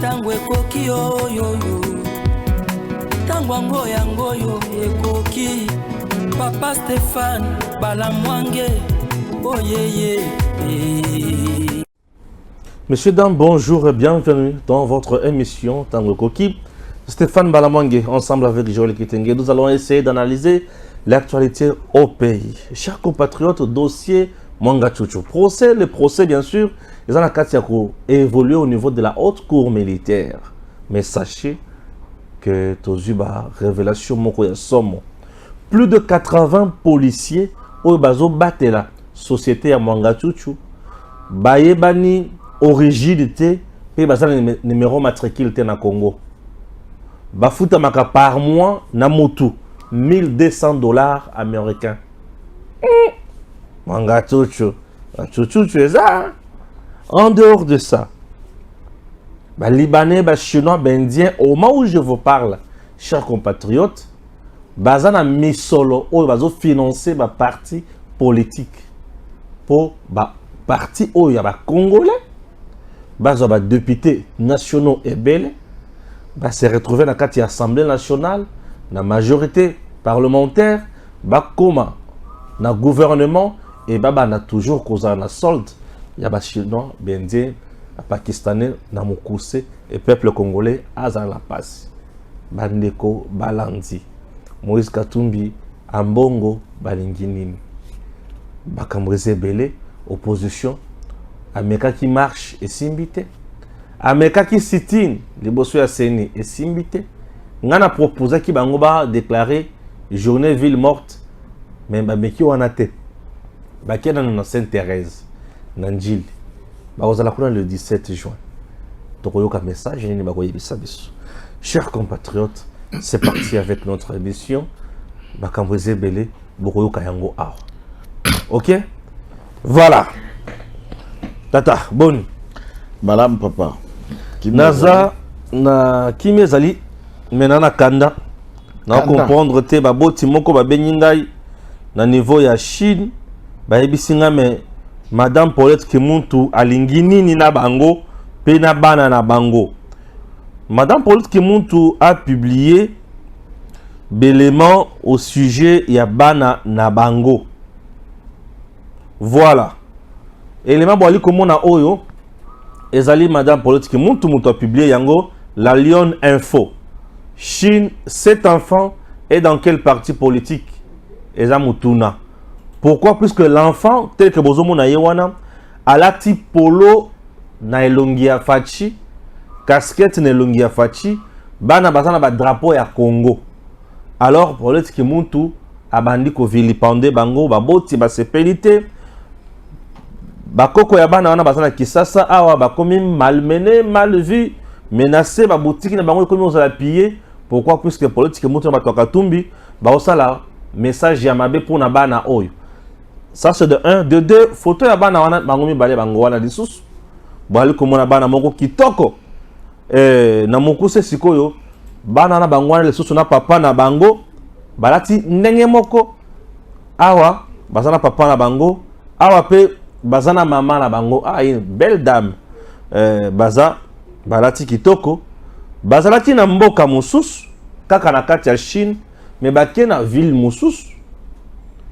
tango ekoki oyoyo tango yango yo ekoki Papa Stéphane Balamwange oyeye. Messieurs, dames, bonjour et bienvenue dans votre émission Tango Koki. Stéphane Balamwange, ensemble avec Joël Kitenge, nous allons essayer d'analyser l'actualité au pays. Chers compatriotes, dossier Mwanga Tchouchou. Procès, le procès bien sûr, les Anakatiako évolué au niveau de la haute cour militaire. Mais sachez que Tozuba, révélation Mokoya Somo. Plus de 80 policiers au bazo batela société à Mwanga Tchouchou. Bayebani origine te pe bazana numéro matricule te na Congo. Bafuta maka par mois na motu $1,200 américains. Mwanga Tchouchou. Tchouchou tu es ça. En dehors de ça, Libanais, Chinois, Indiens, au moment où je vous parle, chers compatriotes, bazana misolo ou bazo financer ba parti politique pour ba parti où ya ba congolais, bazo ba députés nationaux et belges, ba se retrouver dans la assemblée nationale, la majorité parlementaire, ba koma na gouvernement et ba na toujours cause na solde, ya ba chinois, Indiens, pakistanais na mukuse et peuple congolais azan la passe. Bandeko balandi. Moïse Katumbi, Ambongo, Balinginini. Bakambreze Belé, opposition. Ameka qui marche et simbite. Ameka qui sit-in, les bossous à Seni et simbite. Ngana proposé qui bangoba déclarer journée ville morte. Mais Bameki wanate. Baké dans Sainte-Thérèse, Nanjil. Baozala kuna le 17 juin. Tokoyoka message, ni bakoye bisabiso. Chers compatriotes, c'est parti avec notre émission. Bakambreze Belé, Boroyo Kayango Ar. Ok? Voilà. Tata, bon. Madame Papa. Naza, na Kimezali, menana Kanda. Na comprendre te baboti moko babeningai na niveau ya Chine. Bayebisinga me Madame Paulette Kimuntu alingini ni na bango, pe na bana na bango. Madame Paulette Kimuntu a publié d'éléments au sujet ya bana na bango. Voilà. Élément boali komona oyo ezali Madame Paulette Kimuntu muto a publié yango la Lyon Info. Chine, 7 enfants et dans quel parti politique? Eza mutuna. Pourquoi? Puisque l'enfant tel que bozomo na yewana alati polo na elongia fachi, casquette na elongia fachi, bana bazana ba drapeau ya Congo. Alors Paulette Kimuntu abandi ko vilipande bango baboti ba sepelite bakoko ya bana wana bazana kisasa awa bakomi malmené, mal vu, menacé ba boutique na bango komi ozala piller. Pourquoi? Puisque Paulette Kimuntu ba tokatumbi ba osala message ya mabe pour na bana oyo. Ça c'est de 1, de 2, photo ya bana wana bangomi bale bango wana lisusu. Bali komona bana moko kitoko. Na mokuse sikoyo bana na bango wana lisusu na papa na bango balati ndenge moko. Awa bazana papa na bango, awa pe bazana mama na bango. Ah, une belle dame. Baza balati kitoko. Bazalaki na mboka mususu kaka na kati ya Chine, mais bakie na ville mususu.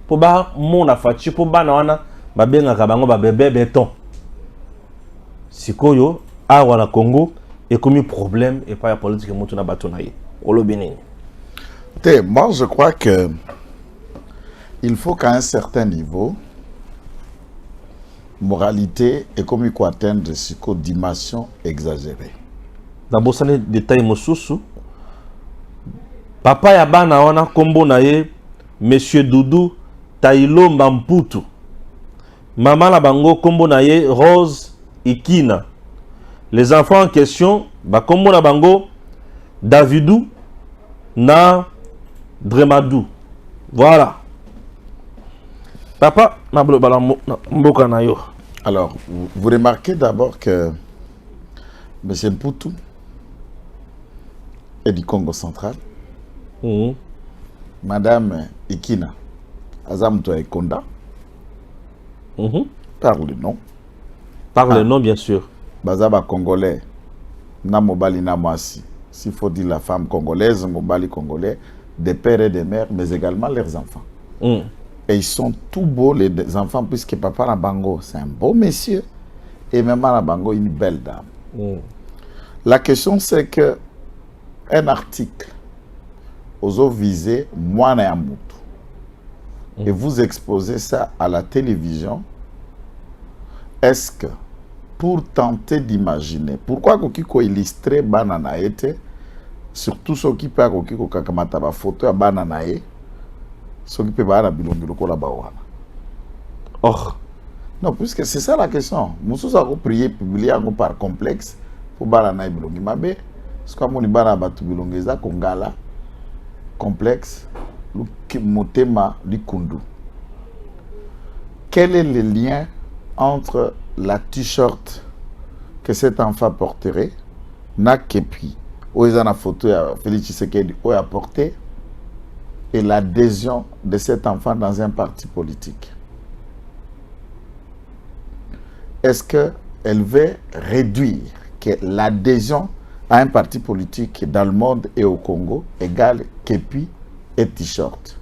Pour ba mona fachi pour bana wana babenga kabango ba bébé béton. Sikoyo awa na Congo et comme problème et pas la politique mutu na batonaye. Olobini. Moi je crois que il faut qu'à un certain niveau moralité et comme il faut atteindre siko dimension exagérée. D'abord ça les détails mosusu. Papa ya bana wana kombo na ye Monsieur Doudou Tailo Mamputu. Maman la bango kombo na ye Rose Ikina. Les enfants en question, ba kombo na bango Davidou na Dremadou. Voilà. Papa na mboka na yo. Alors, vous remarquez d'abord que M. Mputu est du Congo central. Madame Ikina Azam Ekonda. Par le nom, bien sûr. Bazaba Congolais. na mobali na mwasi. S'il faut dire la femme congolaise, mobali congolais, des pères et des mères, mais également leurs enfants. Et ils sont tout beaux, les enfants, puisque papa Nabango, c'est un beau monsieur, et maman Nabango, une belle dame. La question, c'est que un article, aux visé, moi, et vous exposez ça à la télévision, est-ce que, pour tenter d'imaginer, pourquoi Kokiko illustrer Bananaete, surtout ceux qui peuvent Kokiko Kakamata ba photo à Bananae, ceux qui peuvent avoir la bilongiloko la bawana. Or, non, puisque c'est ça la question. Nous avons prié, publié par complexe pour Bananae bilongi mabe, parce que mon ibana batu bilongeza kongala complexe, le motema likundu. Quel est le lien entre la t-shirt que cet enfant porterait, na kepi, où ils ont la photo de Félix Tshisekedi, où il a porté, et l'adhésion de cet enfant dans un parti politique? Est-ce qu'elle veut réduire que l'adhésion à un parti politique dans le monde et au Congo égale kepi et t-shirt?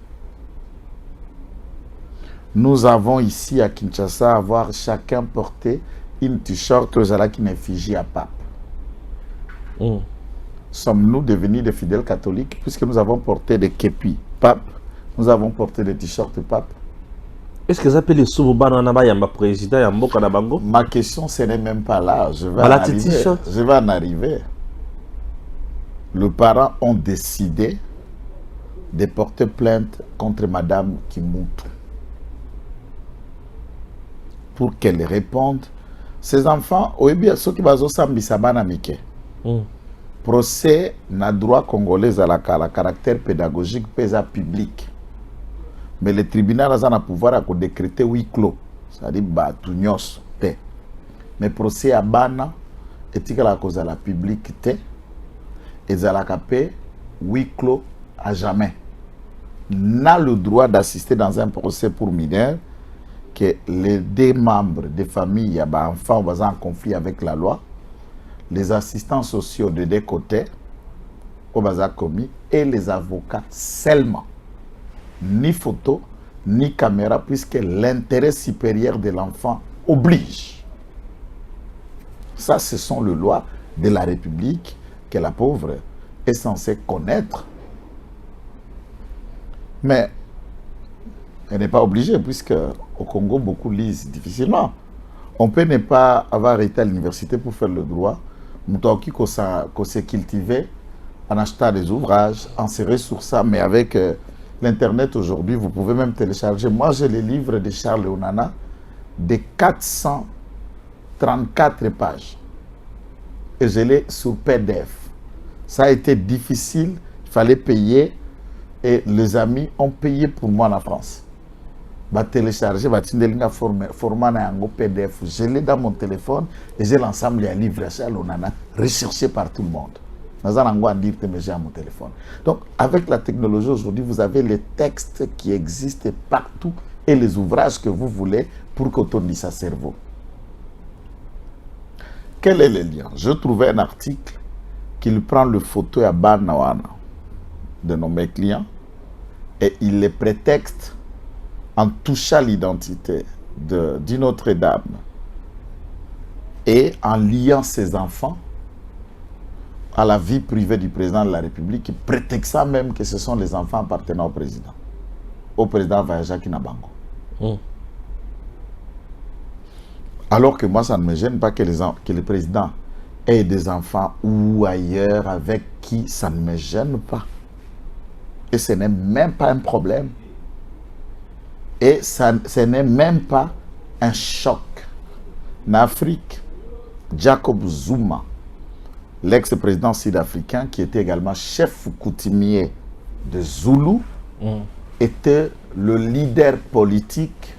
Nous avons ici à Kinshasa avoir chacun porté une t-shirt aux Alakine effigie à pape. Sommes-nous devenus des fidèles catholiques puisque nous avons porté des képis pape, nous avons porté des t-shirts pape? Est-ce que vous appelez les Souboubananaba Yamba président Yambo Kanabango? Ma question, ce n'est même pas là. Je vais en arriver. Les parents ont décidé de porter plainte contre Madame Kimutu pour qu'elle réponde. Ces enfants, ceux qui vont s'ambisabana mike. Procès n'a droit congolais à la caractère pédagogique pesa public. Mais le tribunal a un pouvoir à décréter huis clos. C'est-à-dire batunios te. Mais procès à bana est à la cause de la publicité et à la capé huis clos à jamais. N'a le droit d'assister dans un procès pour mineurs que les deux membres des familles, enfants en conflit avec la loi, les assistants sociaux de deux côtés, au bazar commis, et les avocats seulement. Ni photo, ni caméra, puisque l'intérêt supérieur de l'enfant oblige. Ça, ce sont les lois de la République que la pauvre est censée connaître. Mais elle n'est pas obligée, puisque au Congo, beaucoup lisent difficilement. On peut ne pas avoir été à l'université pour faire le droit. Moutouaki qu'on s'est cultivé en achetant des ouvrages, en se ressourçant, mais avec l'Internet aujourd'hui, vous pouvez même télécharger. Moi, j'ai les livres de Charles Onana de 434 pages. Et je l'ai sur PDF. Ça a été difficile, il fallait payer. Et les amis ont payé pour moi en France. Va télécharger, va télécharger format en PDF. Je l'ai dans mon téléphone et j'ai l'ensemble des livres Charles Onana recherché par tout le monde. Mon téléphone. Donc, avec la technologie aujourd'hui, vous avez les textes qui existent partout et les ouvrages que vous voulez pour qu'autour sa cerveau. Quel est le lien? Je trouvais un article qui prend le photo à Banawana de mes clients et il les prétexte en touchant l'identité d'une autre dame et en liant ses enfants à la vie privée du président de la République, prétextant même que ce sont les enfants appartenant au président Jacques Nabango. Alors que moi, ça ne me gêne pas que le président ait des enfants ou ailleurs avec qui ça ne me gêne pas. Et ce n'est même pas un problème. Et ce n'est même pas un choc. En Afrique, Jacob Zuma, l'ex-président sud-africain, qui était également chef coutumier de Zoulou, était le leader politique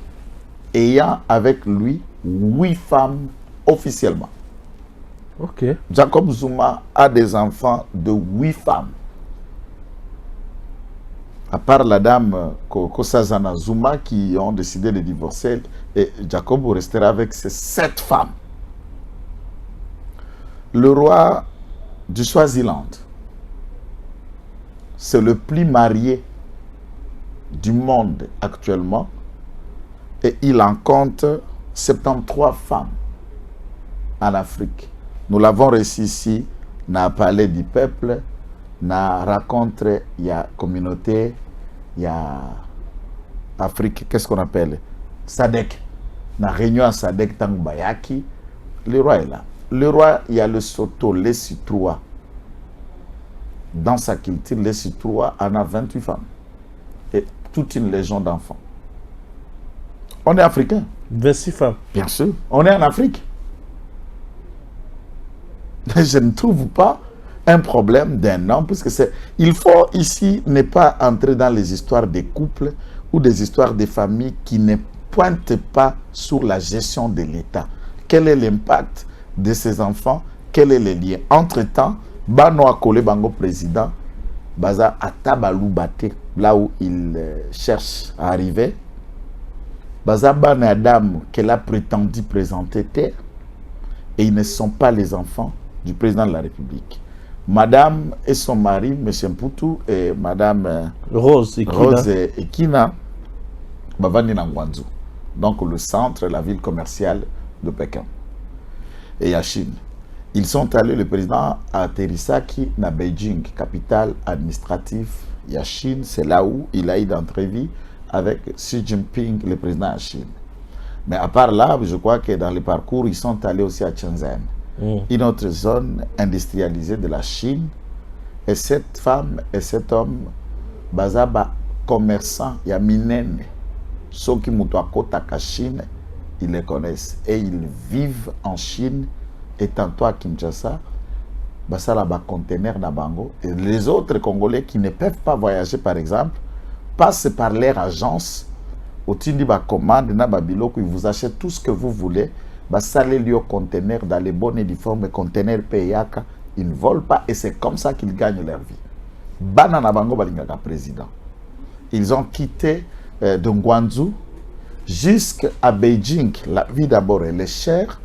ayant avec lui 8 femmes officiellement. Ok. Jacob Zuma a des enfants de 8 femmes. À part la dame Kosazana Zuma qui ont décidé de divorcer, et Jacob restera avec ses 7 femmes. Le roi du Swaziland. C'est le plus marié du monde actuellement. Et il en compte 73 femmes en Afrique. Nous l'avons réussi ici, dans le palais du peuple, dans la rencontre, il y a communauté, il y a Afrique, qu'est-ce qu'on appelle? SADC. Dans la réunion à SADC, Tangubayaki, le roi est là. Le roi, il y a le Soto, les Citrois. Dans sa culture, les Citrois en a 28 femmes. Et toute une légion d'enfants. On est africain. 26 femmes. Bien sûr. On est en Afrique. Je ne trouve pas un problème d'un homme, puisque c'est... Il faut ici ne pas entrer dans les histoires des couples ou des histoires des familles qui ne pointent pas sur la gestion de l'État. Quel est l'impact de ces enfants? Quel est le lien? Entre-temps, Bano a collé Bango président, Baza Atabalou Bate, là où il cherche à arriver. Baza Banadam, qu'elle a prétendu présenter terre, et ils ne sont pas les enfants du président de la République. Madame et son mari, M. Mputu, et Madame Rose Ekina, Bavani Nangwanzu. Donc le centre, la ville commerciale de Pékin. Et Yachine. Ils sont allés, le président a atterrissaki à Beijing, capitale administrative. Yachine, c'est là où il a eu d'entrevue avec Xi Jinping, le président de Chine. Mais à part là, je crois que dans le parcours, ils sont allés aussi à Shenzhen. Une autre zone industrialisée de la Chine. Et cette femme et cet homme, Bazaba, commerçants, il y a Minen, ceux qui sont à Chine, ils les connaissent. Et ils vivent en Chine, et tantôt à Kinshasa, Basala ba conteneur na bango. Et les autres Congolais qui ne peuvent pas voyager, par exemple, passent par leur agence, au Tindi ba commande, na babilo, ils vous achètent tout ce que vous voulez. Basale lui au conteneur dans les bonnes et difformes conteneurs payaka, ils ne volent pas et c'est comme ça qu'ils gagnent leur vie. Banana bango balingaka président. Ils ont quitté de Ngwanzu jusqu'à Beijing. La vie d'abord elle est chère.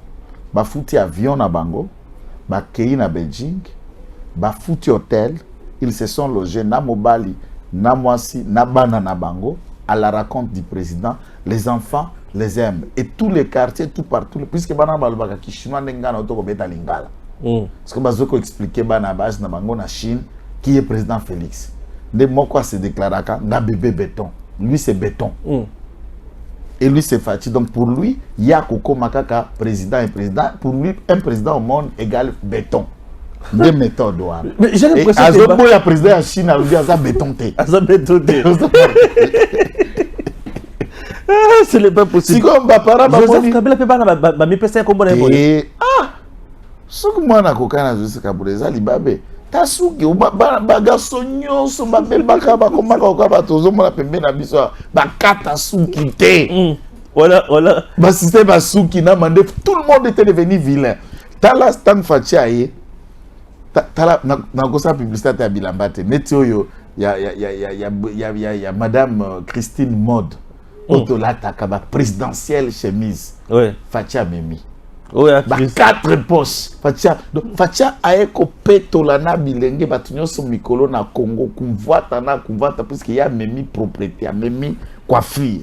Bafouti avion na bango, bakei na Beijing, bafouti hôtel. Ils se sont logés na Mobali, na Mwasi, na Banana bango. À la raconte du président, les enfants les aiment. Et tous les quartiers, tout partout, puisque Banana balbaka ki chinois n'engana auto beta lingala. Parce que bazoko expliquer Banabas na bango na Chine qui est président Félix. Ne moko se déclaraka na bébé béton. Lui c'est béton. Et lui c'est Fati. Donc pour lui, il y a Koko Makaka président et président. Pour lui, un président au monde égale béton. Des méthodes. Mais j'ai l'impression que le président de Chine a dit à ça béton. Ce n'est pas possible. Si comme Joseph Kabila peut pas me passer comme bon. Ce que moi na kokana Joseph Kabila za libabe. Tasuki bagaso nyonso babelbaka bakomaka okaba tozomona pembe na biso bakata suki te. Voilà. Ba système basuki na mande tout le monde était devenu vilain. Tala Stan Fachiaye. Tala na kosa publicité ya bilambate. Neti oyo ya madame Christine Mode. Otolata kaba présidentielle chemise. Ouais. Fatia Memi. Oui, bah, 4 poches. Fatia aeko petolana bilenge batunyoso mikolo na Congo kumvata parce qu'il y a Memi propriété, Memi coiffure.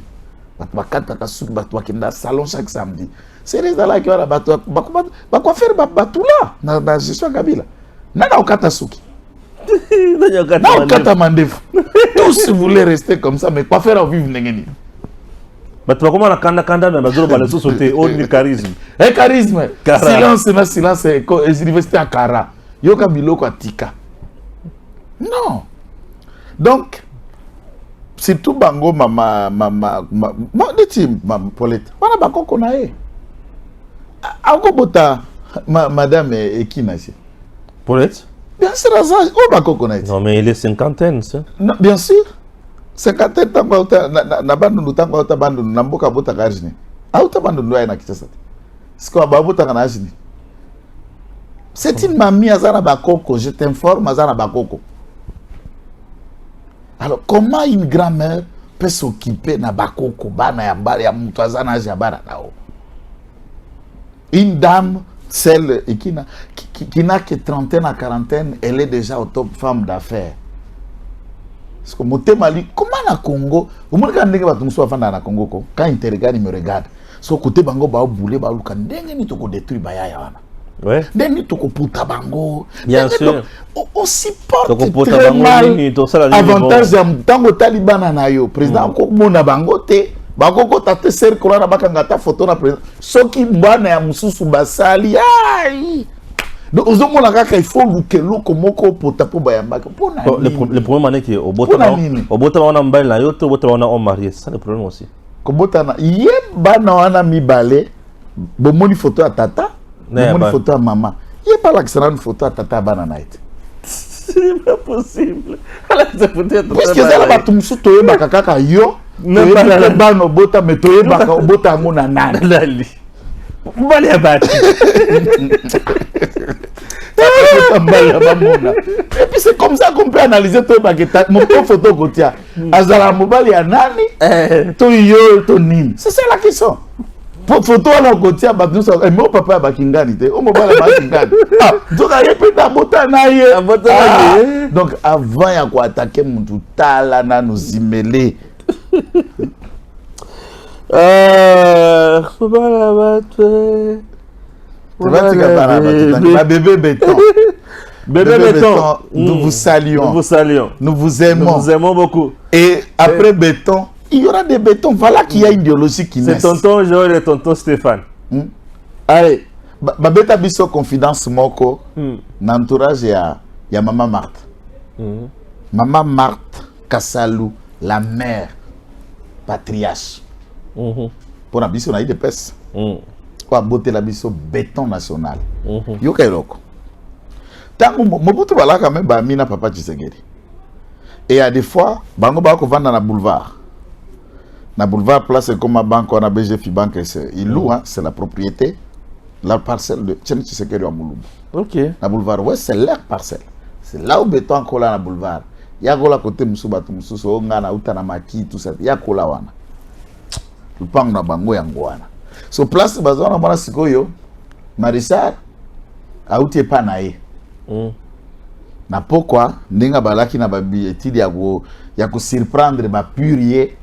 Ba kataka suki batu bakenda salon chaque samedi. C'est les là qui va batu ba coiffure batu là na gestion Kabila. Nana okata suki. Na okata mandefu. Tous voulaient rester comme ça mais coiffeur au vivre ngeni. Mais tu vas comment la kanda mais bazolo ba leso sauter au ni charisme. Et charisme. Silence et université à Kara. Yoka biloko atika. Non. Donc surtout bango mama dit Paulette. Wana bakoko na e. Ako bota madame Ekinasi. Paulette? Bien sûr ça o bakoko na e. Non mais il est cinquantaine ça. Non, bien sûr. 50 tango na bandu tango ta bandu na mboka bota karjini. Auta bandu ndo na Kinshasa. Siko babota kana ajini. C'est une mamie azana bakoko, je t'informe azana bakoko. Alors comment une grand-mère peut s'occuper na bakoko bana ya mbali ya mtu azana ajabara nao? Une dame celle qui n'a que trentaine à quarantaine, elle est déjà au top femme d'affaires. Parce que Motemali, comment na Congo, au moins quand on est soit fan na Congo, quand il te regarde, il me regarde. So côté bango ba boulé ba luka ndenge ni to ko détruire ba ya wana. Ouais. Ndenge ni to ko puta bango. Bien sûr. Aussi porte très mal. Avantage ya tango Taliban na yo, président ko mona bango te. Bango tate cercle na bakanga ta photo na président. Soki mbana ya mususu basali. Ai. Donc, il faut que l'on le problème est que au Botama on a mbali na yoto, au Botama on marié, c'est ça le problème aussi. Au Botama, yeba na wana mi balé, bomoni photo à tata, bomoni photo à maman. Yeba la que une photo à tata bana night. C'est pas possible. Parce que ça va tout musu toye bakaka yo, ne pas la bano bota mais toye baka bota ngona nana. Lali. Mbali ya bati. Et puis c'est comme ça qu'on peut analyser tout mon photo Gotia. Azala mobali ya nani? To yo to nini? C'est ça la question. Photo na Gotia ba nous ça mon papa ba kingani te. O mobali ba kingani. Ah, donc il peut na bota na ye. Donc avant ya ko attaquer mutu tala na nous imele. Faut pas la battre. Bébé béton. Bébé béton, nous vous saluons. Nous vous saluons. Nous vous aimons. Nous vous aimons beaucoup. Et après béton, il y aura des bétons. Voilà qu'il y a une idéologie qui naît. C'est tonton Joël et tonton Stéphane. Allez, Babeta Bisso confidence moko. N'entourage il y a Maman Marthe. Maman Marthe Kassalou, la mère patriarche. Pour la Bisso, on a eu des pèses. Quoi beauté la Bisso béton national. Yo kairoko. Tango Mobutu bala quand même ba mina papa Tshisekedi. Et à des fois, bango ba ko vendre na boulevard. Na boulevard place comme banque on a BGF banque il loue hein, c'est la propriété la parcelle de Tshisekedi à Moulumbu. OK. Na boulevard ouais, c'est leur parcelle. C'est là où béton kola na boulevard. Ya kola côté musuba tu mususo nga na uta na maki tout ça. Ya kola wana. Lupango na bango yango wana. So place bazona mwana sikoyo Marissar auti pa na ye. Na pourquoi ndinga balaki na babi etidi ya ko surprendre ba purier.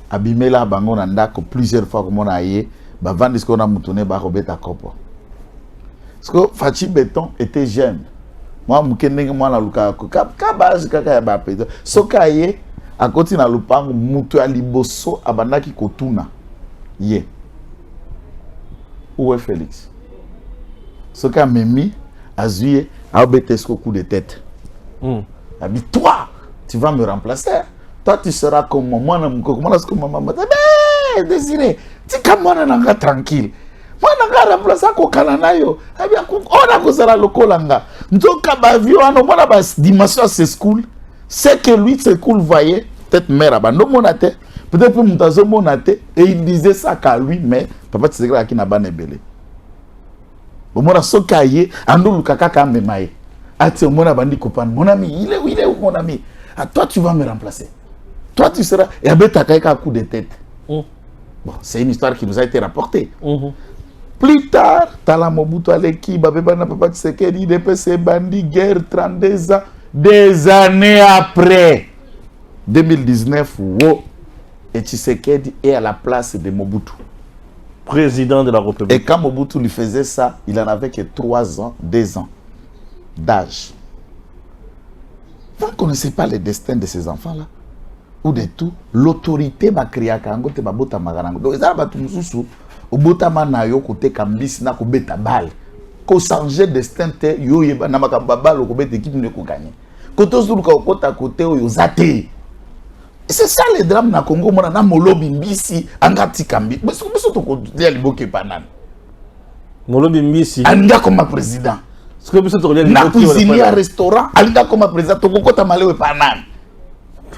Abimela bango na ndako plusieurs fois comme on a ye ba vendre ce qu'on a moutonné ba robeta kopo. Parce que Fachi Béton était jeune. Moi mukendenge mwana luka ko kabaz kaka ya ba peto. Soka ye a côté na lupango mutu ya liboso abandaki kotuna. Ye. Où est Félix? Ce qu'a Mimi a zoué a obétesco coup de tête. A dit toi, tu vas me remplacer. Toi tu seras comme moi, comment est-ce que maman m'a dit Désiré, tu comme moi nanga tranquille. Moi nanga remplacer ko kanana yo. A bien on a ko sera lokolanga. Nzoka ba viano mona ba dimension c'est school. C'est que lui c'est cool voyez, peut-être mère abando monate. Peut-être que Moutazo Monate, et il disait ça qu'à lui, mais papa Tshisekedi qui n'a pas nebelé. Bon, moi, ce cahier, Andou Lukaka Kamemaye. Ati mon abandi copain, mon ami, il est où mon ami? Ah, toi, tu vas me remplacer. Toi, tu seras. Et Abeta Kaika un coup de tête. Bon, c'est une histoire qui nous a été rapportée. Plus tard, Tala Mobutu Aleki, Babeba papa Tshisekedi, DPC Bandi, guerre, 32 ans. Des années après, 2019, wow. Et Tshisekedi est à la place de Mobutu. Président de la République. Et quand Mobutu lui faisait ça, il n'en avait que 3 ans, 2 ans d'âge. Vous ne connaissez pas le destin de ces enfants-là? Ou de tout? L'autorité m'a créé à Kango, te babota magarango. Donc, ils ont tout sous au botama na yo côté kambis na ko beta bal. Ko changer destin te yo yeba na makamba lo ko beta équipe ne ko gagner. Koto zulu ka kota côté yo zate. C'est ça le drame na Congo mona na molobi mbisi angati kambi. Biso to ko dia liboke panane. Molobi mbisi anga comme président. Ce que biso to dia liboke na cuisinier à restaurant anga comme président to kota malewe panane.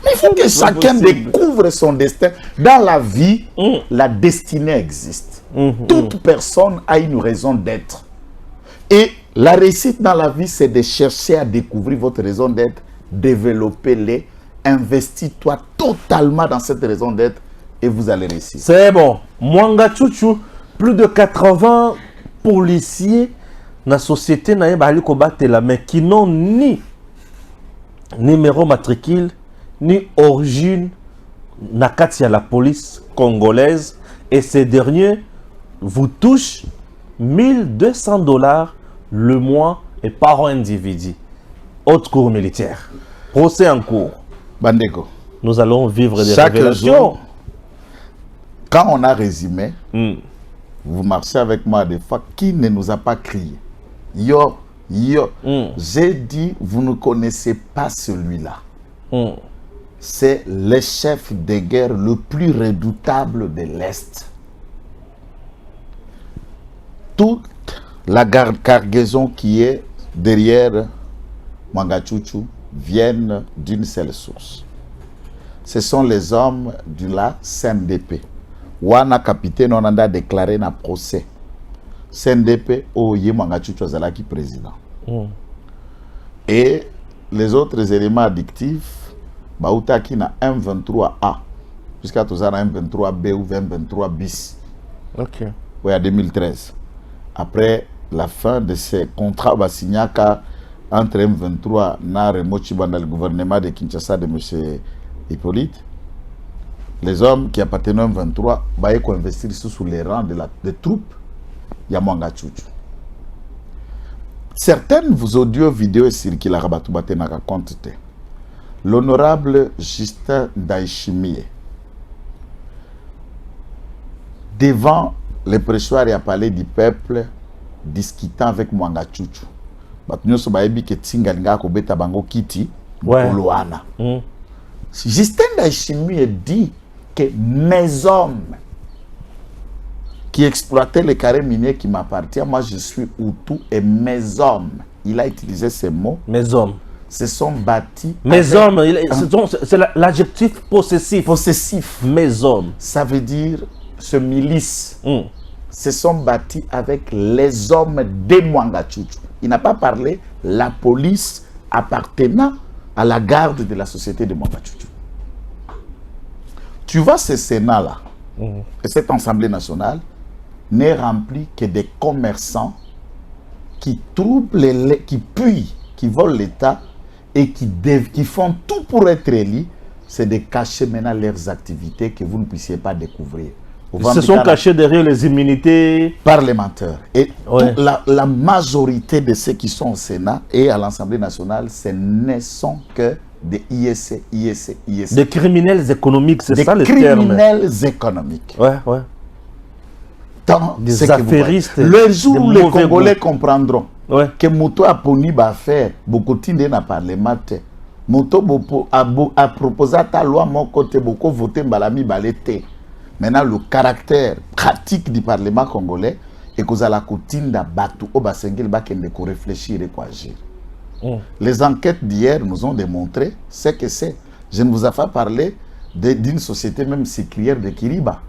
Mais il faut que chacun découvre son destin. Dans la vie, la destinée existe. Toute personne a une raison d'être. Et la réussite dans la vie, c'est de chercher à découvrir votre raison d'être, développer-les, investis-toi totalement dans cette raison d'être et vous allez réussir. C'est bon. Mwanga Chouchou, plus de 80 policiers na société na bali ko batela mais qui n'ont ni numéro matricule ni origine na kati ya la police congolaise, et ces derniers vous touchent $1200 le mois et par individu. Autre cours militaire. Procès en cours. Bandeko. Nous allons vivre des Chaque révélations. jour, quand on a résumé, vous marchez avec moi des fois, qui ne nous a pas crié? Yo, yo. J'ai dit, vous ne connaissez pas celui-là. C'est le chef de guerre le plus redoutable de l'Est. Toute la cargaison qui est derrière Mwangachuchu viennent d'une seule source. Ce sont les hommes de la CNDP. Wana capitaine on a déclaré dans procès. CNDP Oye Mwangachuchu Azalaki président. Et les autres éléments addictifs, Baoutaki na M23A, jusqu'à tout ça na M23B ou M23 bis. Ok. Oui, en 2013. Après la fin de ces contrats Basignaka entre M23 na Remochi dans le gouvernement de Kinshasa de M. Hippolyte, les hommes qui appartenaient au M23 baillent qu'on investir sous les rangs des troupes Yamwanga Chuchu. Certaines vos audios vidéos circulent à Rabatoubaté na racontent. L'honorable Justin Daishimie, devant le pressoir et à palais du peuple, discutant avec Mwanga Chuchu. Batunyoso baebi ke tingalinga ko beta bango kiti Koloana. Justin Daishimie dit que mes hommes qui exploitaient les carrés miniers qui m'appartiennent, moi je suis Hutu, et mes hommes, il a utilisé ces mots. Mes hommes se sont bâtis. Mes hommes, c'est l'adjectif possessif. Possessif. Mes hommes. Ça veut dire ce milice. Se sont bâtis avec les hommes de Mwanga Chuchu. Il n'a pas parlé la police appartenant à la garde de la société de Mwanga Chuchu. Tu vois ce Sénat-là, et cette Assemblée nationale n'est remplie que des commerçants qui troublent, qui puient, qui volent l'État et qui font tout pour être élus. C'est de cacher maintenant leurs activités que vous ne puissiez pas découvrir. Ils se sont cachés derrière les immunités parlementaires. Et la majorité de ceux qui sont au Sénat et à l'Assemblée nationale, ce ne sont que des ISC. Des criminels économiques, c'est ça le terme. Des criminels économiques. Ouais. Des affairistes. Le jour où les Congolais comprendront que Moto a poni ba faire beaucoup de na parlement, Moto a proposé ta loi mon côté beaucoup voter balami balete. Maintenant le caractère pratique du parlement congolais et que la coutinda batu au basengel ba kende ko réfléchir et ko agir. Les enquêtes d'hier nous ont démontré ce que c'est. Je ne vous ai pas parlé d'une société même sucrière de Kiriba.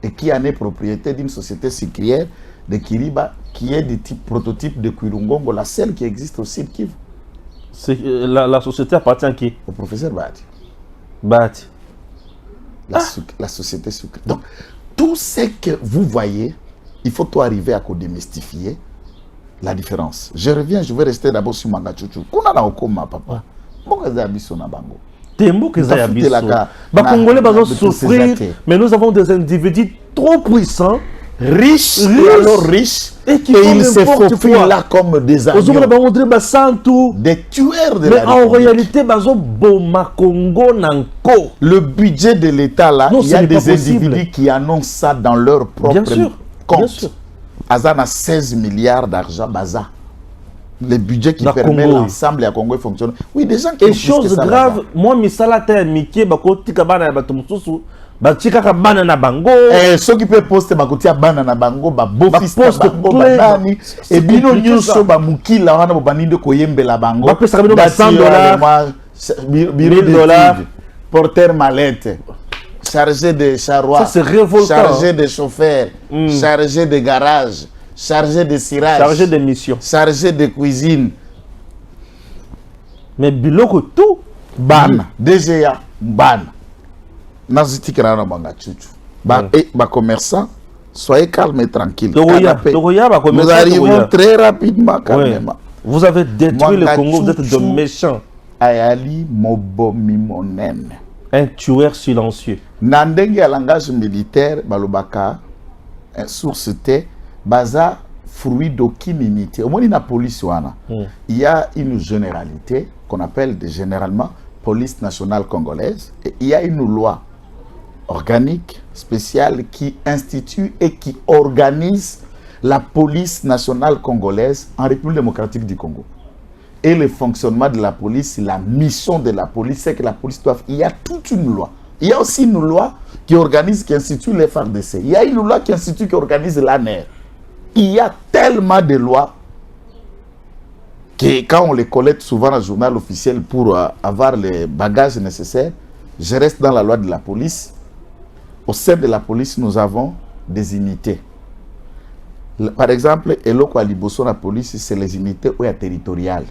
Et qui en est propriété d'une société sucrière de Kiriba qui est du type prototype de Kwilungongo, la seule qui existe au Sud Kivu. La société appartient à qui? Au professeur Bati. Bati. La société sucrière. Donc, tout ce que vous voyez, il faut tout arriver à démystifier la différence. Je reviens, je vais rester d'abord sur Mwanga Chuchu. Kuna na okoma papa. Mboka za biso na bango. Tembo que ça y a Congolais vont souffrir, mais nous avons des individus trop puissants, riches, et qui ils se faufilent là comme des agneaux. Des tueurs de mais la en réalité, le budget de l'État là, il y a des individus qui annoncent ça dans leur propre compte. Bien sûr. Azana 16 milliards d'argent, baza. Le budget qui permet l'ensemble à Congo fonctionne. Oui, des gens qui... Et chose grave, moi, misala te miki bakoti kabana batumususu, batika kabana na bango. Ceux qui peuvent poster bakoti kabana na bango, ba bofis bango banani. Et bino nyonso ba mukila wana bobani de koyembe la bango. Ba pesa bino ba $100, $1000, porteur mallette, chargé de charroi, chargé de chauffeur, chargé de garage, chargé de cirage, chargé de mission, chargé de cuisine. Mais biloko tout ban DGA ban nazitikana na Mwanga Chuchu ba et ba commerçant Soyez calme et tranquille. Canapé. Nous arrivons très rapidement, calmement. Vous avez détruit le Congo, vous êtes de méchants. Ayali Mobomimonen. Un tueur silencieux. Nandenge à langage militaire, Balobaka, source T, baza fruit d'aucune unité. Au moins, il y a police, il y a une généralité qu'on appelle généralement police nationale congolaise. Et il y a une loi organique, spéciale, qui institue et qui organise la police nationale congolaise en République démocratique du Congo. Et le fonctionnement de la police, la mission de la police, c'est que la police doit... Il y a toute une loi. Il y a aussi une loi qui organise, qui institue les FARDC. Il y a une loi qui institue, qui organise l'ANER. Il y a tellement de lois que quand on les collecte souvent dans le journal officiel pour avoir les bagages nécessaires, je reste dans la loi de la police. Au sein de la police, nous avons des unités. Par exemple, Eloko Aliboso, la police, c'est les unités territoriales.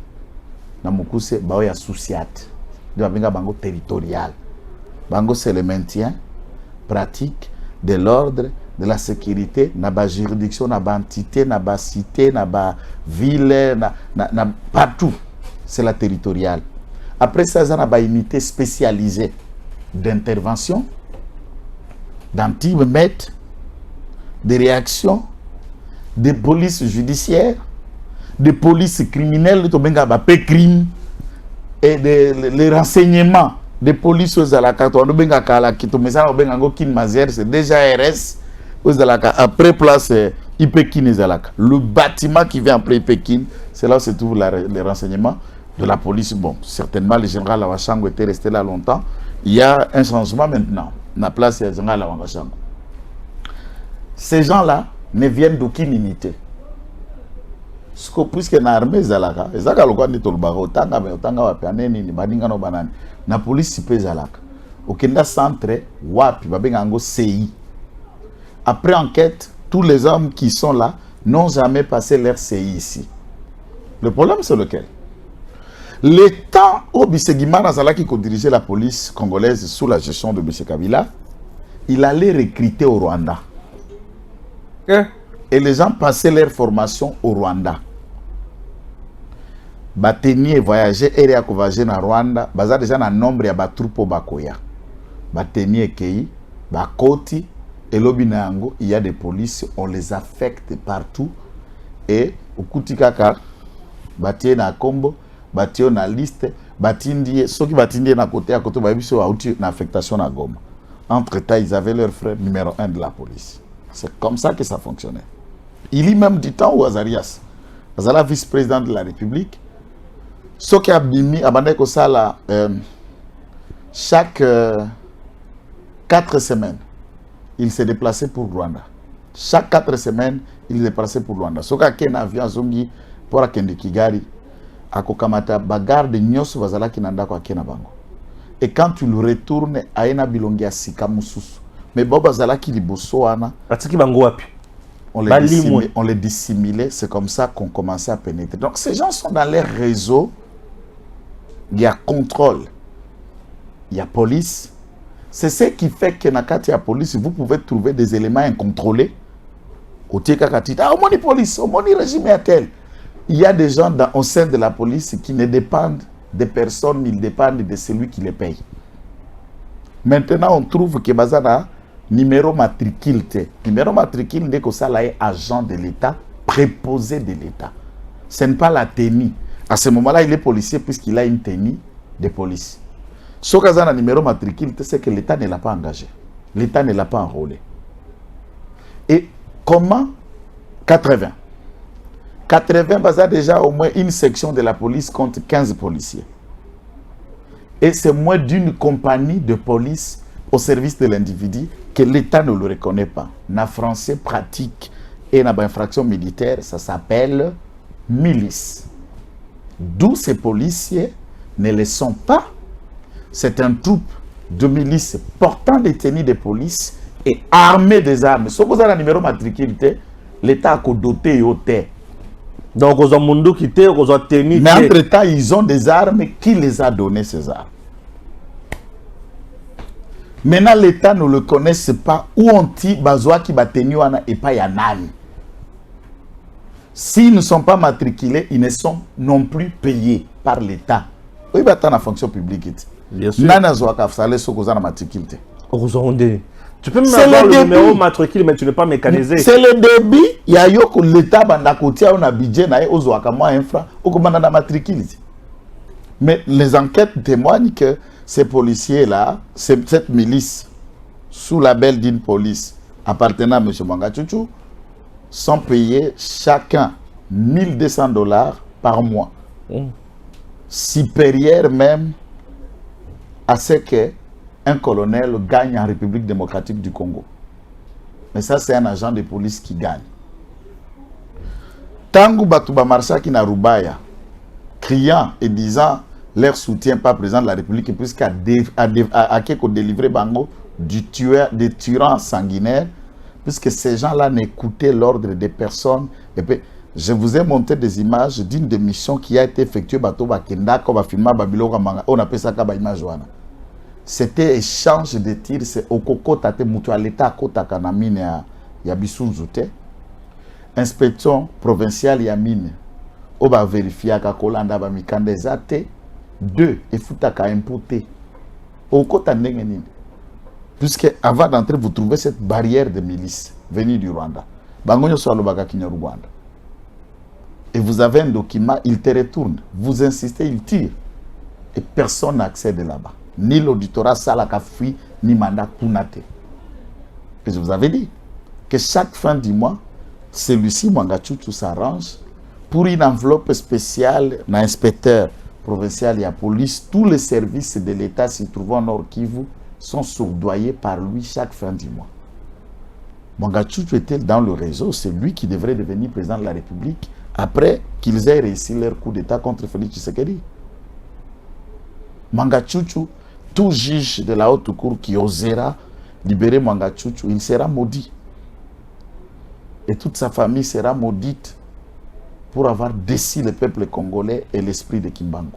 Namuku, c'est Baoya Souciat. Bango territorial. Bango, c'est le maintien pratique de l'ordre, de la sécurité, na juridiction, na entité, na cité, na ville, na partout. C'est la territoriale. Après ça, il y a une unité spécialisée d'intervention, d'antimètre, de réaction, de police judiciaire, de police criminelle, crime, et les renseignements de police aux alaka, c'est déjà RS, aux alaka, après place Ipekin et Alaka. Le bâtiment qui vient après Ipekin, c'est là où se trouvent les renseignements de la police. Bon, certainement, le général Awachango était resté là longtemps. Il y a un changement maintenant. La place est le général Awachango. Ces gens-là ne viennent d'aucune unité. Puisque l'armée Zalaka, la police peut Zalaka. Au centre, Wapi, Babengango CI. Après enquête, tous les hommes qui sont là n'ont jamais passé leur CI ici. Le problème, c'est lequel? Le temps où Bissegima Nazala qui dirigeait la police congolaise sous la gestion de M. Kabila, il allait recruter au Rwanda. Et les gens passaient leur formation au Rwanda. Bateni voyager et voyager na Rwanda, baza déjà na nombre ya batrupo bakoya. Bateni ekei, bakoti, et l'obinango, il y a des polices, on les affecte partout. Et au Koutikaka, batie na combo, batie na liste, batindie, ceux qui batindie na côté à côté, babiso a outil na affectation na Goma. Entre-temps, ils avaient leur frère numéro 1 de la police. C'est comme ça que ça fonctionnait. Il y a même du temps où Azarias, Azala vice-président de la République, ce qui a mis à Bandeko Sala chaque 4 semaines, il s'est déplacé pour Rwanda. Chaque 4 semaines, il s'est déplacé pour Rwanda. Ce qui a un avion zongi pour Akende Kigali, à Kokamata, bagarre de Nyos Vazala qui n'a pas Bango. Et quand tu le retournes à Ena Bilongia Sikamusus, mais Boba Zala qui libosoana, on les dissimulait, c'est comme ça qu'on commençait à pénétrer. Donc ces gens sont dans leur réseau, il y a contrôle, il y a police. C'est ce qui fait que dans la police, vous pouvez trouver des éléments incontrôlés. Au moni police, au moni régime à tel. Il y a des gens au sein de la police qui ne dépendent des personnes, ils dépendent de celui qui les paye. Maintenant, on trouve que Bazana, numéro matricule, numéro matricule, dès que ça est agent de l'État, préposé de l'État. Ce n'est pas la tenue. À ce moment-là, il est policier puisqu'il a une tenue de police. Ce qu'il y a un numéro matricule, c'est que l'État ne l'a pas engagé. L'État ne l'a pas enrôlé. Et comment 80 déjà au moins une section de la police compte 15 policiers. Et c'est moins d'une compagnie de police au service de l'individu que l'État ne le reconnaît pas. Na français pratique et na infraction militaire, ça s'appelle milice. D'où ces policiers ne le sont pas. C'est un troupe de milices portant des tenues de police et armés des armes. Si vous avez un numéro matriculé, l'État a doté et ôté. Donc, vous avez un monde qui était, vous avez tenu. Mais entre-temps, ils ont des armes. Qui les a donné ces armes? Maintenant, l'État ne le connaisse pas. Où ont-ils besoin qui va tenir et pas Yanani? S'ils ne sont pas matriculés, ils ne sont non plus payés par l'État. Oui, bah, tu as la fonction publique. Bien sûr. Tu peux même avoir le numéro matricule, mais tu n'es pas mécanisé. C'est le débit. Il y a que l'État a un budget, infra, mais les enquêtes témoignent que ces policiers-là, cette milice, sous label d'une police appartenant à M. Mwanga Chuchu, sont payés chacun $1 200 par mois. Supérieur même à ce qu'un colonel gagne en République démocratique du Congo. Mais ça, c'est un agent de police qui gagne. Tangu Batuba Marshaki na Rubaya, criant et disant leur soutien pas président de la République, puisqu'à délivrer Bango des tyrans sanguinaires, puisque ces gens-là n'écoutaient l'ordre des personnes. Et puis, je vous ai montré des images d'une des missions qui a été effectuée par Kenda, comme filmé on appelle ça image. C'était échange de tirs, c'est au Koko Tate Mutualeta Kota Kanamine ya Bisunzute. Inspection provinciale Yamine. On va vérifier que Kolanda va mikandezate. 2 et foutaka impoté. Au Kota Nengenine. Puisque avant d'entrer, vous trouvez cette barrière de milices venue du Rwanda. Bangonyo Swalobaka Rwanda. Et vous avez un document, il te retourne. Vous insistez, il tire. Et personne n'accède là-bas. Ni l'auditorat Salaka Fui, ni mandat Kunate. Et je vous avais dit que chaque fin du mois, celui-ci, Mwanga Chuchu, s'arrange pour une enveloppe spéciale d'un inspecteur provincial et à police. Tous les services de l'État s'y trouvant en Nord Kivu sont soudoyés par lui chaque fin du mois. Mwanga Chuchu était dans le réseau, c'est lui qui devrait devenir président de la République après qu'ils aient réussi leur coup d'État contre Félix Tshisekedi. Mwanga Chuchu, tout juge de la haute cour qui osera libérer Mwanga Chuchu, il sera maudit. Et toute sa famille sera maudite pour avoir déçu le peuple congolais et l'esprit de Kimbangu.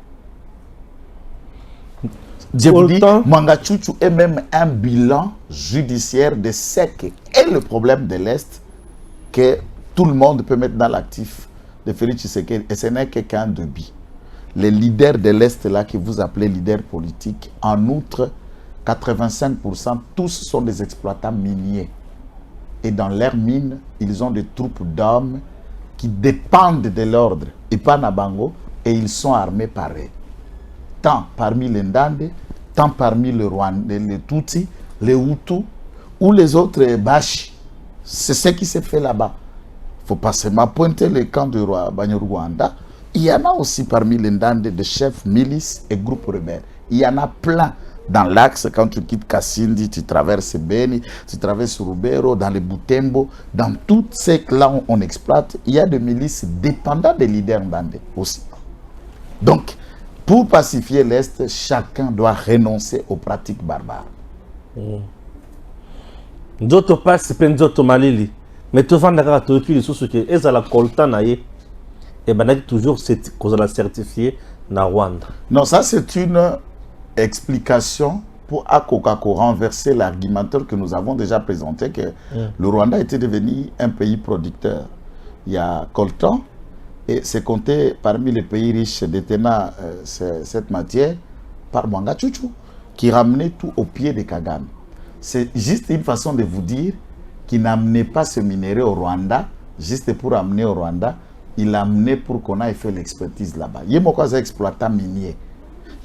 Je vous dis, Mwanga Chuchu est même un bilan judiciaire de ce qu'est le problème de l'Est que tout le monde peut mettre dans l'actif de Félix Tshisekedi. Et ce n'est qu'un débit. Les leaders de l'Est là que vous appelez leaders politiques, en outre, 85% tous sont des exploitants miniers. Et dans leurs mines, ils ont des troupes d'hommes qui dépendent de l'ordre et pas Nabango, et ils sont armés pareil. Tant parmi les Ndande, tant parmi les Rwandais, les Tutsi, les Hutus ou les autres Bashi. C'est ce qui s'est fait là-bas. Il ne faut pas seulement pointer les camps de Banyarwanda. Il y en a aussi parmi les Ndande des chefs milices et groupes rebelles. Il y en a plein. Dans l'axe, quand tu quittes Kassindi, tu traverses Beni, tu traverses Rubero, dans les Butembo, dans toutes ces clans où on exploite, il y a des milices dépendant des leaders Ndande aussi. Donc, pour pacifier l'Est, chacun doit renoncer aux pratiques barbares. D'autres passent, d'autres malili. Mais tu vas dans tu les sous que ils ont la coltan naïe et ben toujours cette cause la certifiée na Rwanda. Non, ça c'est une explication pour renverser l'argumentaire que nous avons déjà présenté que le Rwanda était devenu un pays producteur. Il y a coltan et c'est compté parmi les pays riches détenant cette matière par Mwanga Chuchu qui ramenait tout au pied de Kagame. C'est juste une façon de vous dire qu'il n'amenait pas ce minerai au Rwanda juste pour amener au Rwanda, il l'a amené pour qu'on aille faire l'expertise là-bas. Il y a des exploitants miniers.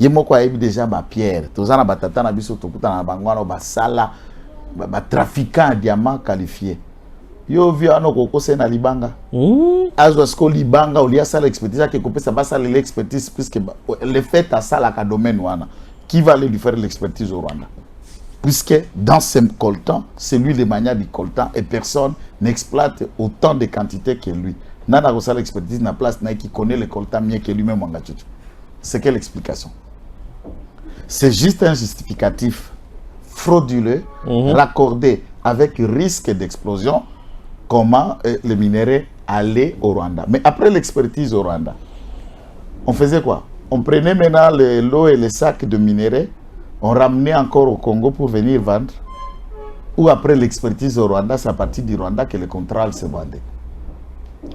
Il y a déjà ma pierre. Tous les batata na biso tokuta na bangwana basala ba trafiquant de diamants qualifiés. Yo vi ano kokose na libanga. Azo sko libanga ou liya sala expertise que kopesa basala l'expertise puisque le fait à ça la ka domaine wana. Qui va aller lui faire l'expertise au Rwanda? Puisque dans ce coltan, c'est lui le mania du coltan et personne n'exploite autant de quantités que lui. Nana ko sala expertise na place na qui connaît le coltan mieux que lui-même Mwanga Chuchu. C'est quelle explication? C'est juste un justificatif frauduleux, raccordé avec risque d'explosion, comment le minerai allait au Rwanda. Mais après l'expertise au Rwanda, on faisait quoi? On prenait maintenant l'eau et les sacs de minerai, On ramenait encore au Congo pour venir vendre. Ou après l'expertise au Rwanda, c'est à partir du Rwanda que le contrat se vendait.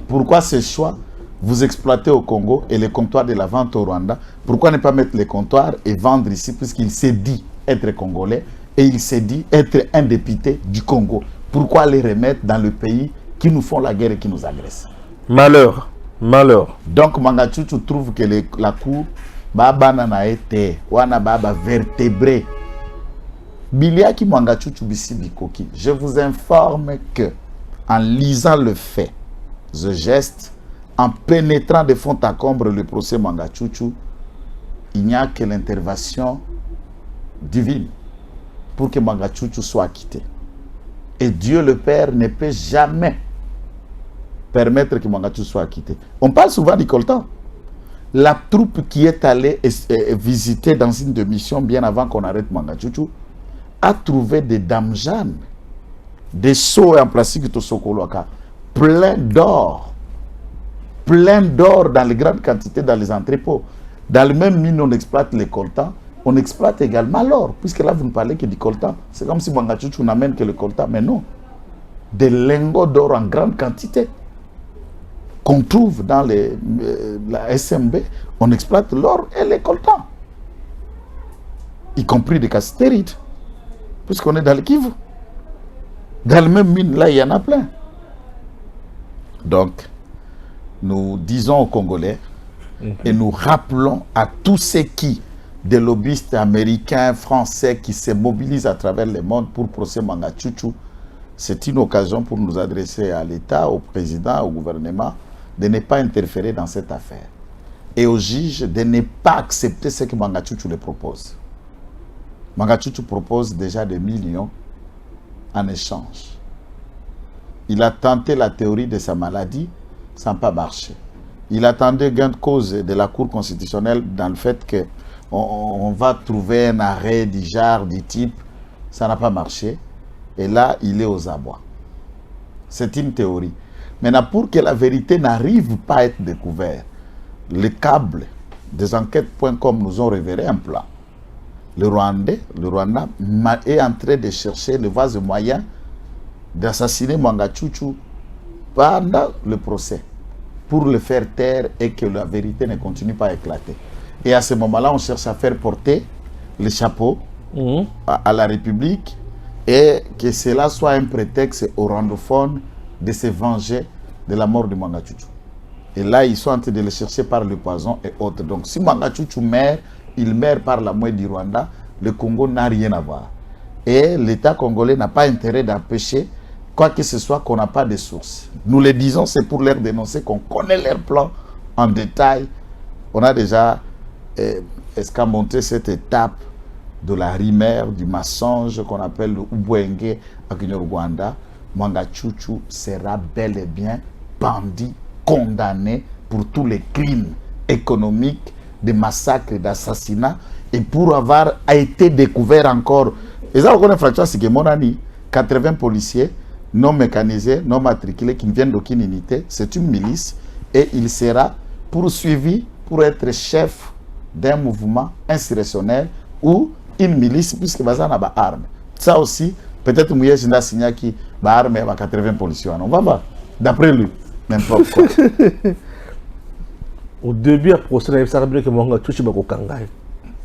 Pourquoi ce choix? Vous exploitez au Congo et les comptoirs de la vente au Rwanda. Pourquoi ne pas mettre les comptoirs et vendre ici, puisqu'il s'est dit être congolais et il s'est dit être un député du Congo? Pourquoi les remettre dans le pays qui nous font la guerre et qui nous agressent? Malheur. Malheur. Donc Manga Tchouchou trouve que la cour baba na été wana baba vertébré. Biliaki Manga Tchouchou bisi bikoki. Je vous informe que en lisant le fait, ce geste, en pénétrant de fond en comble le procès Manga Tchouchou, il n'y a que l'intervention divine pour que Manga Tchouchou soit acquitté. Et Dieu le Père ne peut jamais permettre que Manga Tchouchou soit acquitté. On parle souvent du coltan. La troupe qui est allée visiter dans une démission bien avant qu'on arrête Manga Tchouchou a trouvé des damjanes, des seaux en plastique de Sokoloaka, plein d'or dans les grandes quantités dans les entrepôts. Dans le même mine, on exploite les coltans, on exploite également l'or, puisque là, vous ne parlez que du coltan. C'est comme si Manga Tchouchou n'amène que le coltan, mais non. Des lingots d'or en grande quantité qu'on trouve dans la SMB, on exploite l'or et les coltans, y compris des castérites, puisqu'on est dans le Kivu. Dans le même mine, là, il y en a plein. Donc, nous disons aux Congolais et nous rappelons à tous ceux qui, des lobbyistes américains, français, qui se mobilisent à travers le monde pour procès Manga Tchouchou, c'est une occasion pour nous adresser à l'État, au président, au gouvernement, de ne pas interférer dans cette affaire. Et aux juges de ne pas accepter ce que Manga Tchouchou le propose. Manga Tchouchou propose déjà des millions en échange. Il a tenté la théorie de sa maladie, ça n'a pas marché. Il attendait gain de cause de la Cour constitutionnelle dans le fait qu'on va trouver un arrêt du genre, du type, ça n'a pas marché. Et là, il est aux abois. C'est une théorie. Maintenant, pour que la vérité n'arrive pas à être découverte, les câbles des enquêtes.com nous ont révélé un plan. Le Rwanda est en train de chercher le vase moyen d'assassiner Manga Tchouchou pendant le procès, pour le faire taire et que la vérité ne continue pas à éclater. Et à ce moment-là, on cherche à faire porter le chapeau à la République et que cela soit un prétexte aux rwandophones de se venger de la mort de Manga Tchouchou. Et là, ils sont en train de le chercher par le poison et autres. Donc, si Manga Tchouchou meurt, il meurt par la moelle du Rwanda, le Congo n'a rien à voir. Et l'État congolais n'a pas intérêt d'empêcher quoi que ce soit qu'on n'a pas de sources. Nous le disons, c'est pour leur dénoncer qu'on connaît leur plan en détail. On a déjà escamoté cette étape de la rumeur, du mensonge qu'on appelle le Ubwenge à Kinyarwanda. Manga Tchouchou sera bel et bien bandit, condamné pour tous les crimes économiques, de massacres, d'assassinats, et pour avoir été découvert encore. Et ça, on connaît fracture, c'est que mon ami, 80 policiers non mécanisés, non matriculés, qui ne viennent d'aucune unité, c'est une milice, et il sera poursuivi pour être chef d'un mouvement insurrectionnel ou une milice, puisque Bazan a des armes. Ça aussi, peut-être Mouye Jinda Signaki, des armes et 80 policiers. On va voir, d'après lui, n'importe quoi. Au début, le procès, il savait que Manga Tchouchou va kokanga.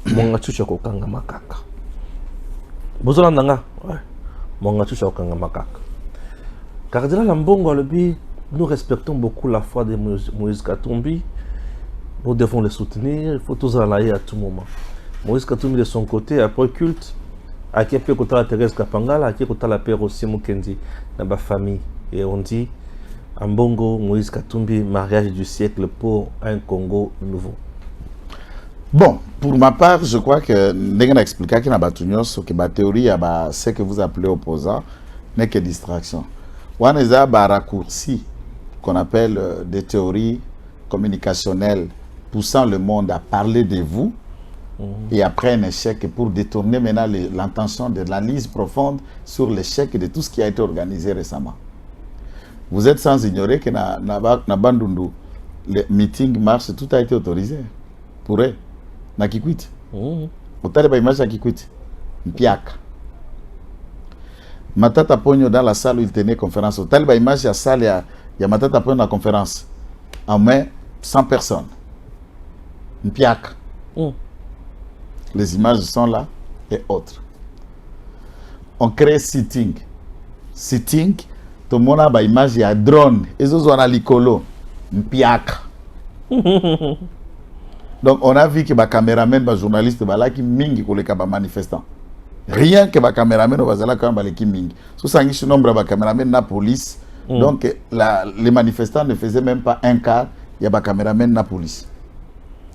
Manga Tchouchou kokanga makaka. Bozola nanga, ouais. Manga Tchouchou kokanga makaka. Cardinal Ambongo Alobi, nous respectons beaucoup la foi de Moïse Katumbi. Nous devons le soutenir. Il faut tous en aller à tout moment. Moïse Katumbi de son côté, après culte, à qui peut côté la Thérèse Kapangala, à qui côté la Père aussi Mukendi dans ma famille. Et on dit Ambongo, Moïse Katumbi, mariage du siècle pour un Congo nouveau. Bon, pour ma part, je crois que Nengen a expliqué que la théorie, ce que vous appelez opposant, n'est que distraction. On a des raccourcis qu'on appelle des théories communicationnelles poussant le monde à parler de vous et après un échec pour détourner maintenant l'intention de l'analyse profonde sur l'échec de tout ce qui a été organisé récemment. Vous êtes sans ignorer que dans Bandundu, les meetings, marches, tout a été autorisé pour eux. Na Kikwit. Otale ba image ya Kikwete. Mpiaka. Matata Ponyo dans la salle où il tenait conférence. Otale ba image ya salle ya Matata Ponyo na conférence. En moins 100 personnes. Mpiaka. Les images sont là et autres. On crée sitting. Sitting, tout le monde a une image, il y a drone. Et ça, on a l'icolo. Mpiaka. Donc, on a vu que les caméramans, les journalistes, qui mingi pour les manifestants. Rien que les caméramans, on va quand même qui mingi. Sous ça, il nombre de caméramans de la police. Donc, les manifestants ne faisaient même pas un quart. Il y a des caméramans de la police.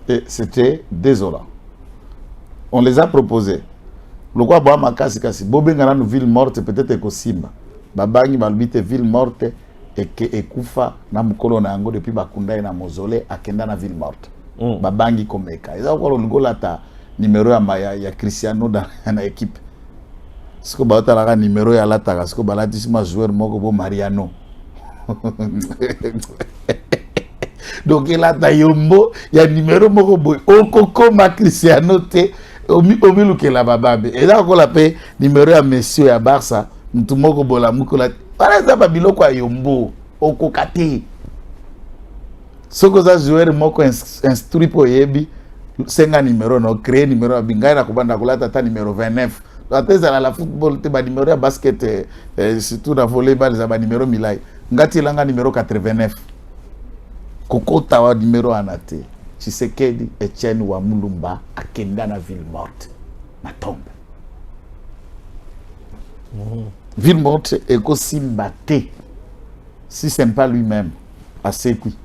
Et c'était désolant. On les a proposés. Le quoi bois makasi kasi bobe ngana no ville morte peut-être que Simba babangi balbite ville morte et que ekufa na mukolo na yango depuis bakunda na mausolée akenda na ville morte babangi komeka eza ko ngola ta numéro ya Cristiano na équipe siko baota la numéro ya lata siko balati sima joueur moko bo Mariano donc il a ta yombo ya numéro moko boy okoko ma Cristiano te omilu ke la bababe et là on l'appelle numéro à monsieur ya Barça mtumoko bola mukola par exemple biloko ya yombo okokate soko za joueur moko instruit po yebi senga numéro no créer numéro ya bingai na kubanda kulata ta numéro 29 ateza la football te ba numéro ya basket surtout na volleyball za ba numéro milai ngati langa numéro 89 kokota wa numéro anate Tshisekedi Etienne wa Mulumba akenda na ville morte na tombe. Ville morte est aussi mbattée si ce n'est pas lui-même à Sekui.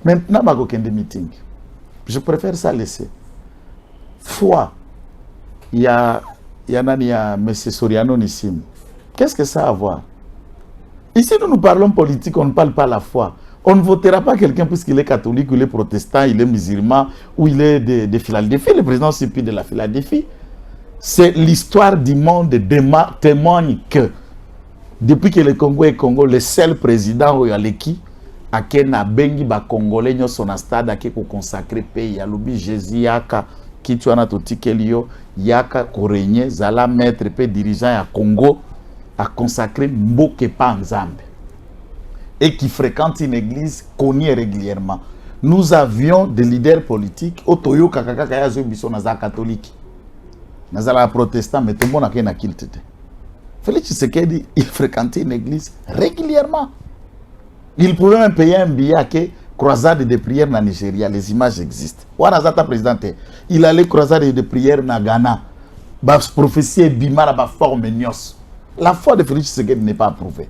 Maintenant, ma de meeting. Je préfère ça laisser. Foi, il y a M. Soriano Nissim. Qu'est-ce que ça a à voir? Ici, nous parlons politique, on ne parle pas la foi. On ne votera pas quelqu'un puisqu'il est catholique, ou il est protestant, il est musulman, ou il est de Philadelphie. Le président Sipi de la Philadelphie. C'est l'histoire du monde témoigne que depuis que le Congo est Congo, le seul président qui a Kena Bengi ba Congolais nyo son stade qui ko consacré pays ya lobi Jésus yaka ki tuana to tikelio yaka korenye zala maître pe dirigeant ya Congo a consacré Mboke pa Nzambe et qui fréquente une église connue régulièrement. Nous avions des leaders politiques otoyo kakaka ya zo biso na za catholique na za la protestant mais tout le monde a kena kiltete. Félix Tshisekedi il fréquentait une église régulièrement. Il pouvait même payer un billet à croisade de prière dans Nigeria. Les images existent. Il allait croisade de prière dans Ghana. La prophétie Bimara ba forme Nios. La foi de Félix Tshisekedi n'est pas approuvée.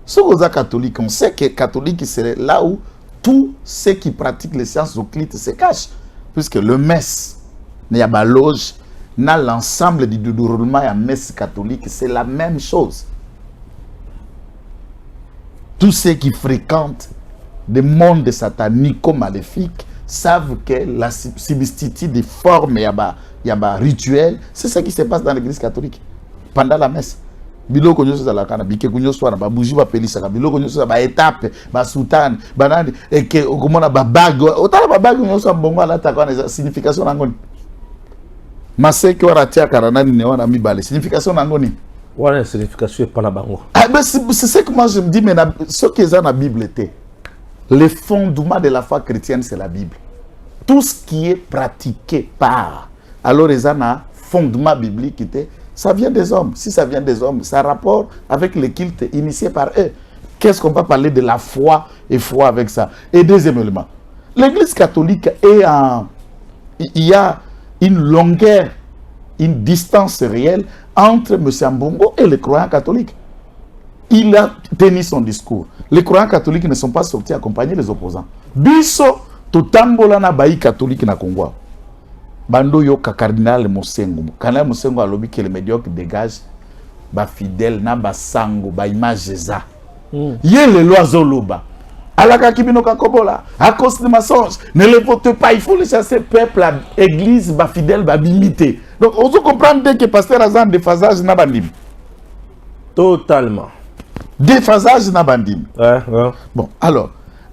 Ce qu'on a catholique, on sait que catholique c'est là où tous ceux qui pratiquent les sciences occultes se cachent. Puisque le messe, il y a la loge, dans l'ensemble du déroulement de la messe catholique, c'est la même chose. Tous ceux qui fréquentent des mondes satanico-maléfiques savent que la substitution des formes y a rituels, c'est ce qui se passe dans l'église catholique pendant la messe. Biloko nyoso za la kana bike kunyoso na babuji ba pelisa ka biloko nyoso ba étape ba sultan banani et que komona ba bag otala ba bag nyoso mbongo ala ta kana signification ngoni maseke waratia karana ni wana mibale signification ngoni wana signification pas la bango. Ah ben c'est ce que moi je me dis mais ce qui est dans la Bible était le fondement de la foi chrétienne c'est la Bible. Tout ce qui est pratiqué par alors les ana fondement biblique était ça vient des hommes. Si ça vient des hommes, ça a rapport avec le culte initié par eux. Qu'est-ce qu'on va parler de la foi et foi avec ça? Et deuxième élément, l'église catholique est en... Il y a une longueur, une distance réelle entre M. Mbongo et les croyants catholiques. Il a tenu son discours. Les croyants catholiques ne sont pas sortis accompagner les opposants. Biso, totambola na bayi catholique na Congo. Bando yoka cardinal Mosengo. Cardinal Mosengo a lobby que les médiocres dégagent ba fidèle na ba sango ba image za. Yé le loiseau loba. Alaka kibino kakobola. À cause de mensonges. Ne les votez pas. Il faut les chasser peuple, la église, ba fidèle, ba bimité. Donc on se comprend dès que pasteur Azan déphasage na bandim. Totalement. Déphasage na bandim. Ouais. Bon, alors,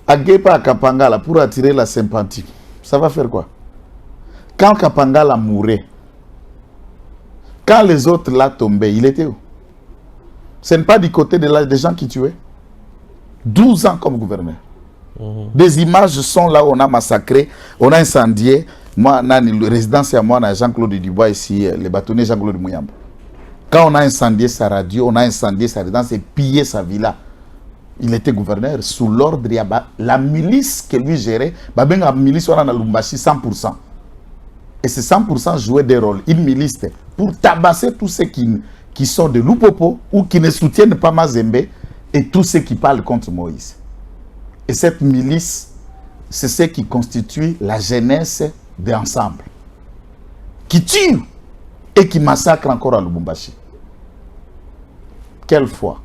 Agepa Kapangala pour attirer la sympathie. Ça va faire quoi? Quand Kapangala mourait, quand les autres là tombaient, il était où? Ce n'est pas du côté des gens qui tuaient. 12 ans comme gouverneur. Des images sont là où on a massacré, on a incendié. Moi, la résidence, c'est à moi, Jean-Claude Dubois ici, les bâtonniers Jean-Claude Mouyamba. Quand on a incendié sa radio, on a incendié sa résidence et pillé sa villa. Il était gouverneur sous l'ordre de la milice que lui gérait. La milice, on a Lubumbashi 100%. Et ces 100% jouaient des rôles. Une milice pour tabasser tous ceux qui sont de Lupopo ou qui ne soutiennent pas Mazembe et tous ceux qui parlent contre Moïse. Et cette milice, c'est ce qui constitue la jeunesse d'ensemble. Qui tue et qui massacre encore à Lubumbashi. Quelle foi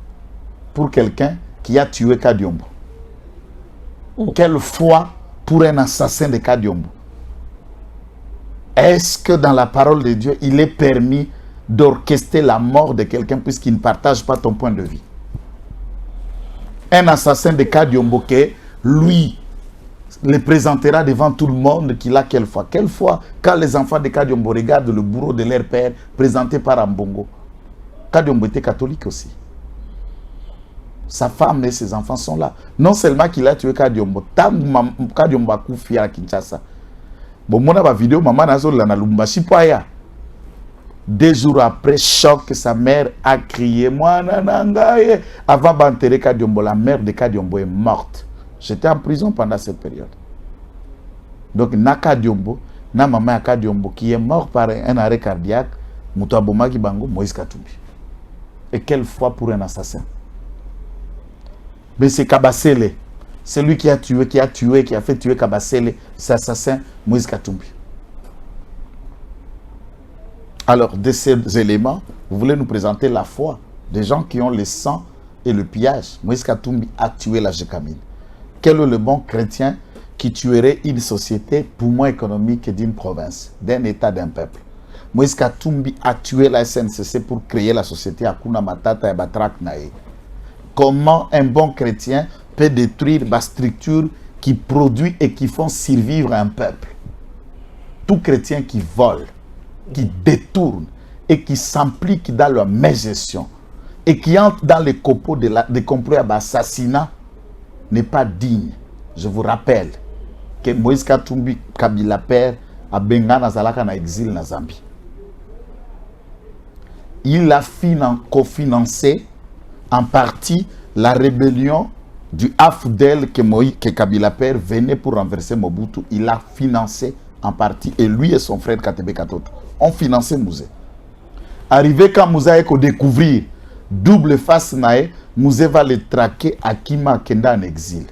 pour quelqu'un qui a tué Kadiombo. Quelle foi pour un assassin de Kadiombo. Est-ce que dans la parole de Dieu, il est permis d'orchestrer la mort de quelqu'un puisqu'il ne partage pas ton point de vue? Un assassin de Kadiombo qui, lui, le présentera devant tout le monde qu'il a quelle foi. Quelle foi quand les enfants de Kadiombo regardent le bourreau de leur père présenté par Ambongo. Kadiombo était catholique aussi. Sa femme et ses enfants sont là. Non seulement qu'il a tué Kadiombo, Kadiombo a koufi à Kinshasa. Bon, mon a vidéo, maman n'a pas la Lubumbashi poya. 2 jours après, choc, sa mère a crié. Moi, nanangaye. Avant d'enterrer Kadiombo, la mère de Kadiombo est morte. J'étais en prison pendant cette période. Donc, na Kadiombo, na maman Kadiombo qui est mort par un arrêt cardiaque, Moutouaboma Kibango, Moïse Katumbi. Et quelle foi pour un assassin. Mais c'est Kabasele. C'est lui qui a fait tuer Kabasele, c'est assassin Moïse Katumbi. Alors, de ces éléments, vous voulez nous présenter la foi des gens qui ont le sang et le pillage. Moïse Katumbi a tué la Jekamine. Quel est le bon chrétien qui tuerait une société, poumon économique d'une province, d'un état, d'un peuple? Moïse Katumbi a tué la SNCC pour créer la société Akuna Matata et Batrak Nae. Comment un bon chrétien peut détruire la structure qui produit et qui font survivre un peuple? Tout chrétien qui vole, qui détourne et qui s'implique dans la mégestion et qui entre dans les complots des complots d'assassinat n'est pas digne. Je vous rappelle que Moïse Katumbi Kabila père a Bengana Zalaka na exil na Zambie. Il a cofinancé en partie la rébellion du AFDEL que Kabila père venait pour renverser Mobutu. Il a financé en partie, et lui et son frère Katebe Katoto ont financé Mouzé. Arrivé quand Mouzé a découvrir double face nae, Mouzé va le traquer à Kima Kenda en exil.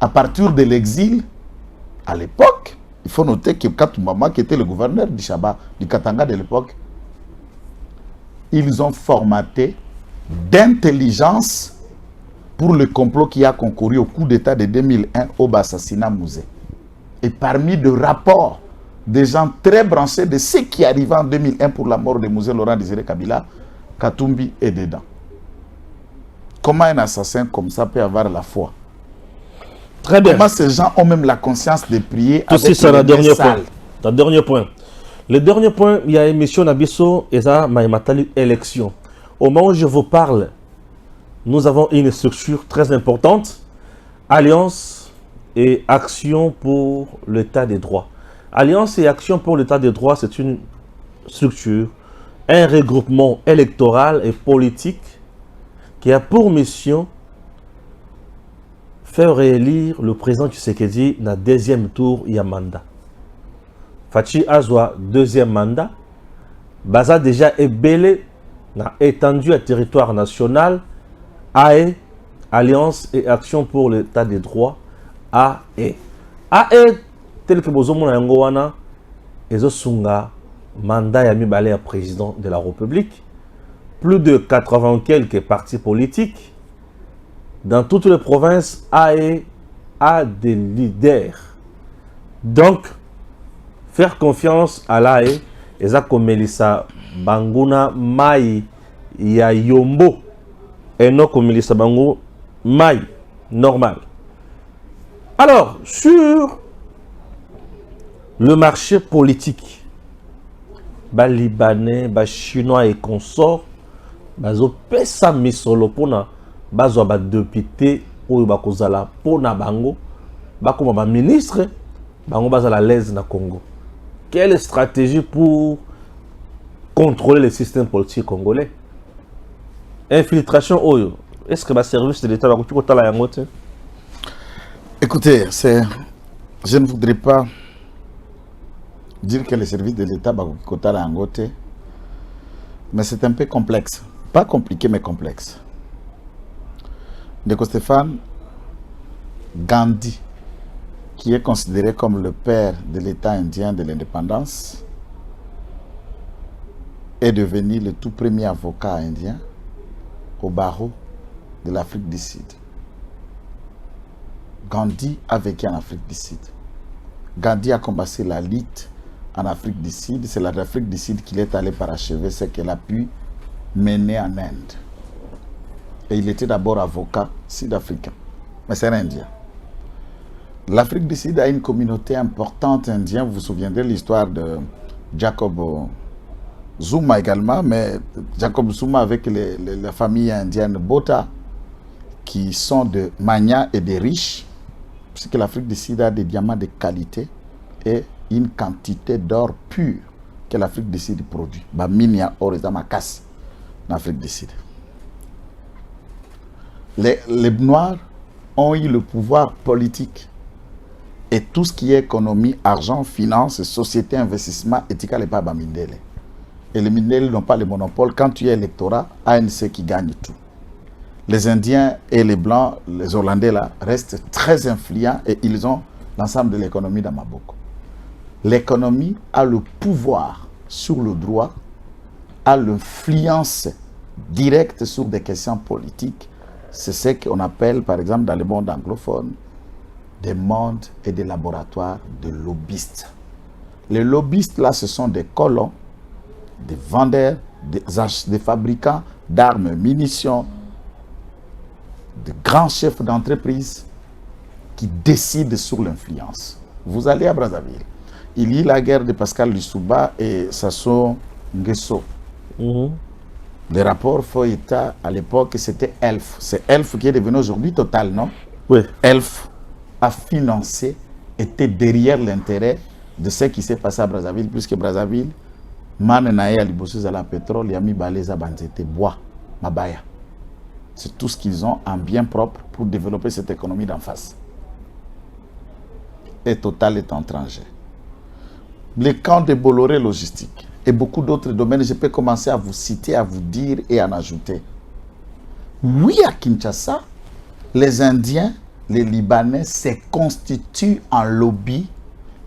À partir de l'exil, à l'époque, il faut noter que Katoumama, qui était le gouverneur du Chaba, du Katanga de l'époque, ils ont formaté d'intelligence pour le complot qui a concouru au coup d'État de 2001 au assassinat Mouzé. Et parmi de rapports des gens très branchés de ce qui arrivait en 2001 pour la mort de Mouzé Laurent Désiré Kabila, Katumbi est dedans. Comment un assassin comme ça peut avoir la foi? Très bien. Comment ces gens ont même la conscience de prier tout avec c'est le dernier sale. point. Le dernier point. Le dernier point, il y a émission Nabiso et ça m'a élection. Au moment où je vous parle, nous avons une structure très importante, Alliance et Action pour l'État des droits. Alliance et Action pour l'État des droits, c'est une structure, un regroupement électoral et politique qui a pour mission faire réélire le président Tshisekedi dans le deuxième tour il y a mandat. Fachi Azwa, deuxième mandat, Baza déjà est belé, étendu à territoire national, AE, Alliance et Action pour l'État des droits, AE. AE, tel que Bozomo Yangowana, Ezosunga, mandat Yami Balé à président de la République, plus de 80 quelques partis politiques, dans toutes les provinces, AE a des leaders. Donc, faire confiance à l'AE, et ça comme Melissa Banguna Mai ya Yombo, et non comme Melissa Bango Mai, normal. Alors, sur le marché politique, les Libanais, les Chinois et consorts, bazo pesa misolo pona bazo ba député oyo bakozala pona bango bakoma ba ministre bango bazala l'aise na Congo. Quelle stratégie pour contrôler le système politique congolais? Infiltration oyo, est-ce que le service de l'État va continuer à yango te? Écoutez, je ne voudrais pas dire que le service de l'État va continuer à yango te, mais c'est un peu complexe. Pas compliqué, mais complexe. Ndeko Stéphane, Gandhi, qui est considéré comme le père de l'État indien de l'indépendance, est devenu le tout premier avocat indien au barreau de l'Afrique du Sud. Gandhi a vécu en Afrique du Sud. Gandhi a combattu la lutte en Afrique du Sud. C'est l'Afrique du Sud qu'il est allé parachever ce qu'elle a pu mener en Inde. Et il était d'abord avocat sud-africain, mais c'est un Indien. L'Afrique du Sud a une communauté importante indienne. Vous vous souviendrez de l'histoire de Jacob Zuma également, mais Jacob Zuma avec la famille indienne Botha, qui sont de Mania et des riches, puisque l'Afrique du Sud a des diamants de qualité et une quantité d'or pur que l'Afrique du Sud produit. Baminia or et Damakasi. En Afrique du Sud. Les Noirs ont eu le pouvoir politique et tout ce qui est économie, argent, finance, société, investissement, éthique, n'est pas Bamindele. Et les Mindele n'ont pas le monopole. Quand tu es électorat, ANC qui gagne tout. Les Indiens et les Blancs, les Hollandais là, restent très influents et ils ont l'ensemble de l'économie dans Maboko. L'économie a le pouvoir sur le droit, a l'influence directe sur des questions politiques. C'est ce qu'on appelle, par exemple, dans le monde anglophone, des mondes et des laboratoires de lobbyistes. Les lobbyistes, là, ce sont des colons, des vendeurs, des fabricants d'armes, munitions, de grands chefs d'entreprise qui décident sur l'influence. Vous allez à Brazzaville. Il y a la guerre de Pascal Lissouba et Sassou Nguesso. Les rapports Foyeta, à l'époque, c'était ELF. C'est ELF qui est devenu aujourd'hui Total, non? Oui. ELF a financé, était derrière l'intérêt de ce qui s'est passé à Brazzaville, puisque Brazzaville, Manenaye a libosé à la pétrole, Yami Baleza Banzete, bois, Mabaya. C'est tout ce qu'ils ont en bien propre pour développer cette économie d'en face. Et Total est étranger. Les camps de Bolloré logistique et beaucoup d'autres domaines, je peux commencer à vous citer, à vous dire et à en ajouter. Oui, à Kinshasa, les Indiens, les Libanais se constituent en lobby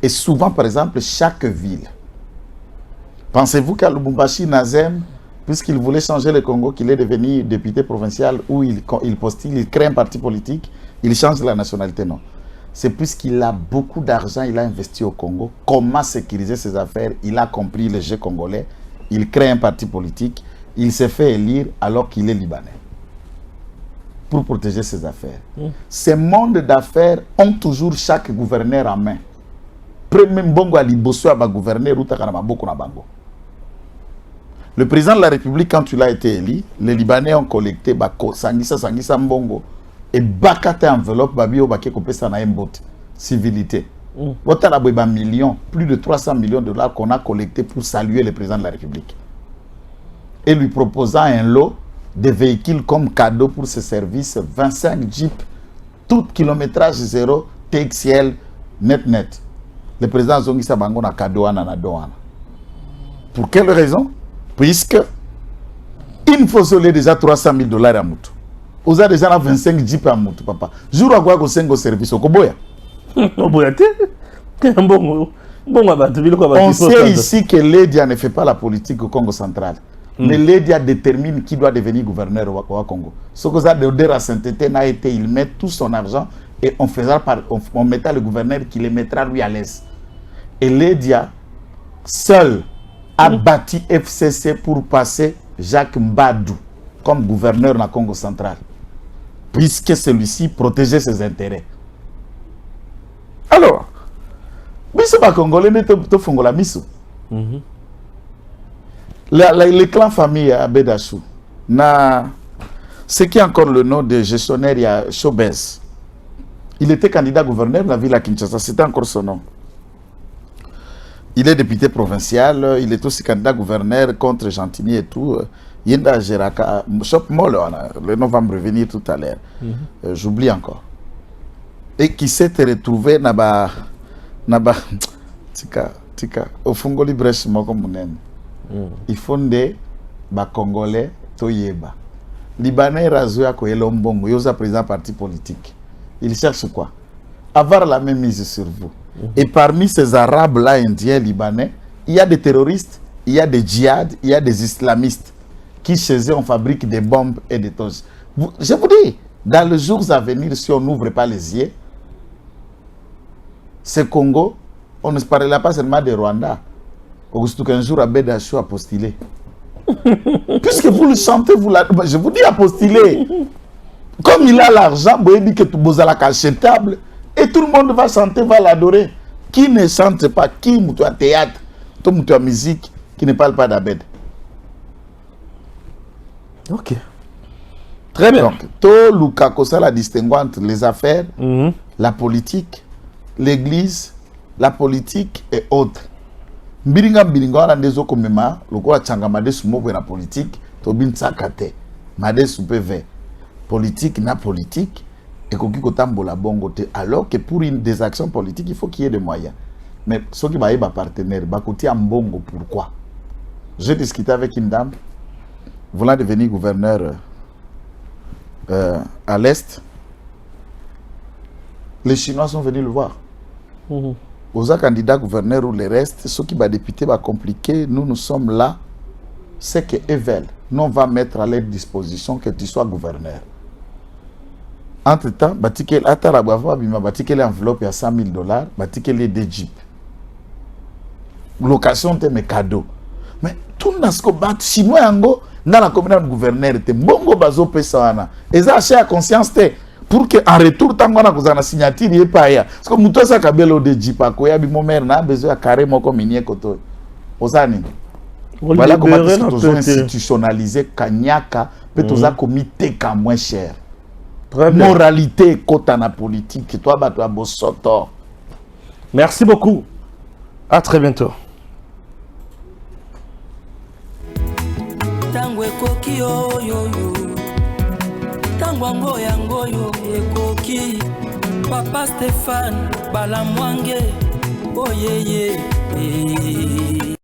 et souvent, par exemple, chaque ville. Pensez-vous qu'à Lubumbashi, Nazem, puisqu'il voulait changer le Congo, qu'il est devenu député provincial où il postule, il crée un parti politique, il change la nationalité? Non. C'est puisqu'il a beaucoup d'argent, il a investi au Congo. Comment sécuriser ses affaires? Il a compris le jeu congolais. Il crée un parti politique. Il s'est fait élire alors qu'il est libanais. Pour protéger ses affaires. Ces mondes d'affaires ont toujours chaque gouverneur en main. Premier Mbongo Aliboso a gouverneur bango. Le président de la République, quand il a été élu, les Libanais ont collecté Sangisa Mbongo. Et bakate enveloppe babio baké kopesa na mbot civilité. Wotala boba millions, plus de 300 millions de dollars qu'on a collecté pour saluer le président de la République. Et lui proposant un lot de véhicules comme cadeau pour ce service, 25 jeeps, tout kilométrage zéro, TXL, net. Le président Zongisa Bango na cadeau na douane. Pour quelle raison? Puisque il faut soler déjà 300 000 dollars à Moutou. Vous avez déjà 25 jeeps à Moutou, papa. Jour à quoi vous service au Koboya? On sait ici que l'EDIA ne fait pas la politique au Congo central. Mais l'EDIA détermine qui doit devenir gouverneur au Congo. Ce que vous avez de la sainteté n'a été, il met tout son argent et on mettra le gouverneur qui le mettra lui à l'aise. Et l'EDIA seul a bâti FCC pour passer Jacques Mbadou comme gouverneur dans le Congo central. Puisque celui-ci protégeait ses intérêts. Alors, ba Congolais ne te fongola miso. Le clan famille à Bédachou, ce qui est encore le nom de gestionnaire, il y a Chobez. Il était candidat gouverneur de la ville à Kinshasa, c'était encore son nom. Il est député provincial, il est aussi candidat gouverneur contre Gentilly et tout. Yenda Geraka, le nom va me revenir tout à l'heure. J'oublie encore. Et qui s'est retrouvé naba tika au Fongoli Brèche moko munene. Il fonde ba Congolais toyeba. Libanais razoua ko elombongo yoza président parti politique. Il cherche quoi? Avoir la même mise sur vous. Et parmi ces Arabes là, Indiens, Libanais, il y a des terroristes, il y a des djihad, il y a des islamistes qui chez eux on fabrique des bombes et des tonnes. Je vous dis, dans les jours à venir, si on n'ouvre pas les yeux, ce Congo, on ne parlera pas seulement de Rwanda. Augusto qu'un jour Bédachou a postulé. Puisque vous le chantez, je vous dis à postuler. Comme il a l'argent, vous dit que tout le monde a achetable et tout le monde va chanter, va l'adorer. Qui ne chante pas, qui est à théâtre, qui est à musique, qui ne parle pas d'Abed. Ok. Très bien. Donc, tout Lukakosa la distingue entre les affaires, la politique, l'église, la politique et autres. Mbiringa wana ndezo komema lokola changa madesu moko na politique to bintsakate madesu pv politique na politique et koki kotambola bongo te, alors que pour des actions politiques il faut qu'il y ait des moyens. Mais ceux qui baïba partenaire bakoti ambongo, pourquoi? J'ai discuté avec une dame voulant devenir gouverneur à l'Est. Les Chinois sont venus le voir. Aux candidats gouverneurs ou les restes, ceux qui va députés va compliquer, nous sommes là, c'est que ils veulent. Nous on va mettre à leur disposition que tu sois gouverneur. Entre-temps, batikel enveloppe à $100,000, batikel des jeeps. Location de mes cadeaux. Mais tout le monde chinois yango dans la commune de gouverneur te bongo bazo pesana. Et ça acheté à conscience te. Pour que en retour tant qu'on a causé la signature il est pas ya parce que muto sa kabelo de jipa ko ya bi mo mère na besoin carré moko minie koto osani voilà comment ils institutionnaliser kanyaka peut toza comité ka moins cher. Moralité kota na politique toi ba toi bosoto. Merci beaucoup, à très bientôt. Tangwe koki yo Tangwango yango yo ekoki Papa Stéphane Balamwange oh yeah yeah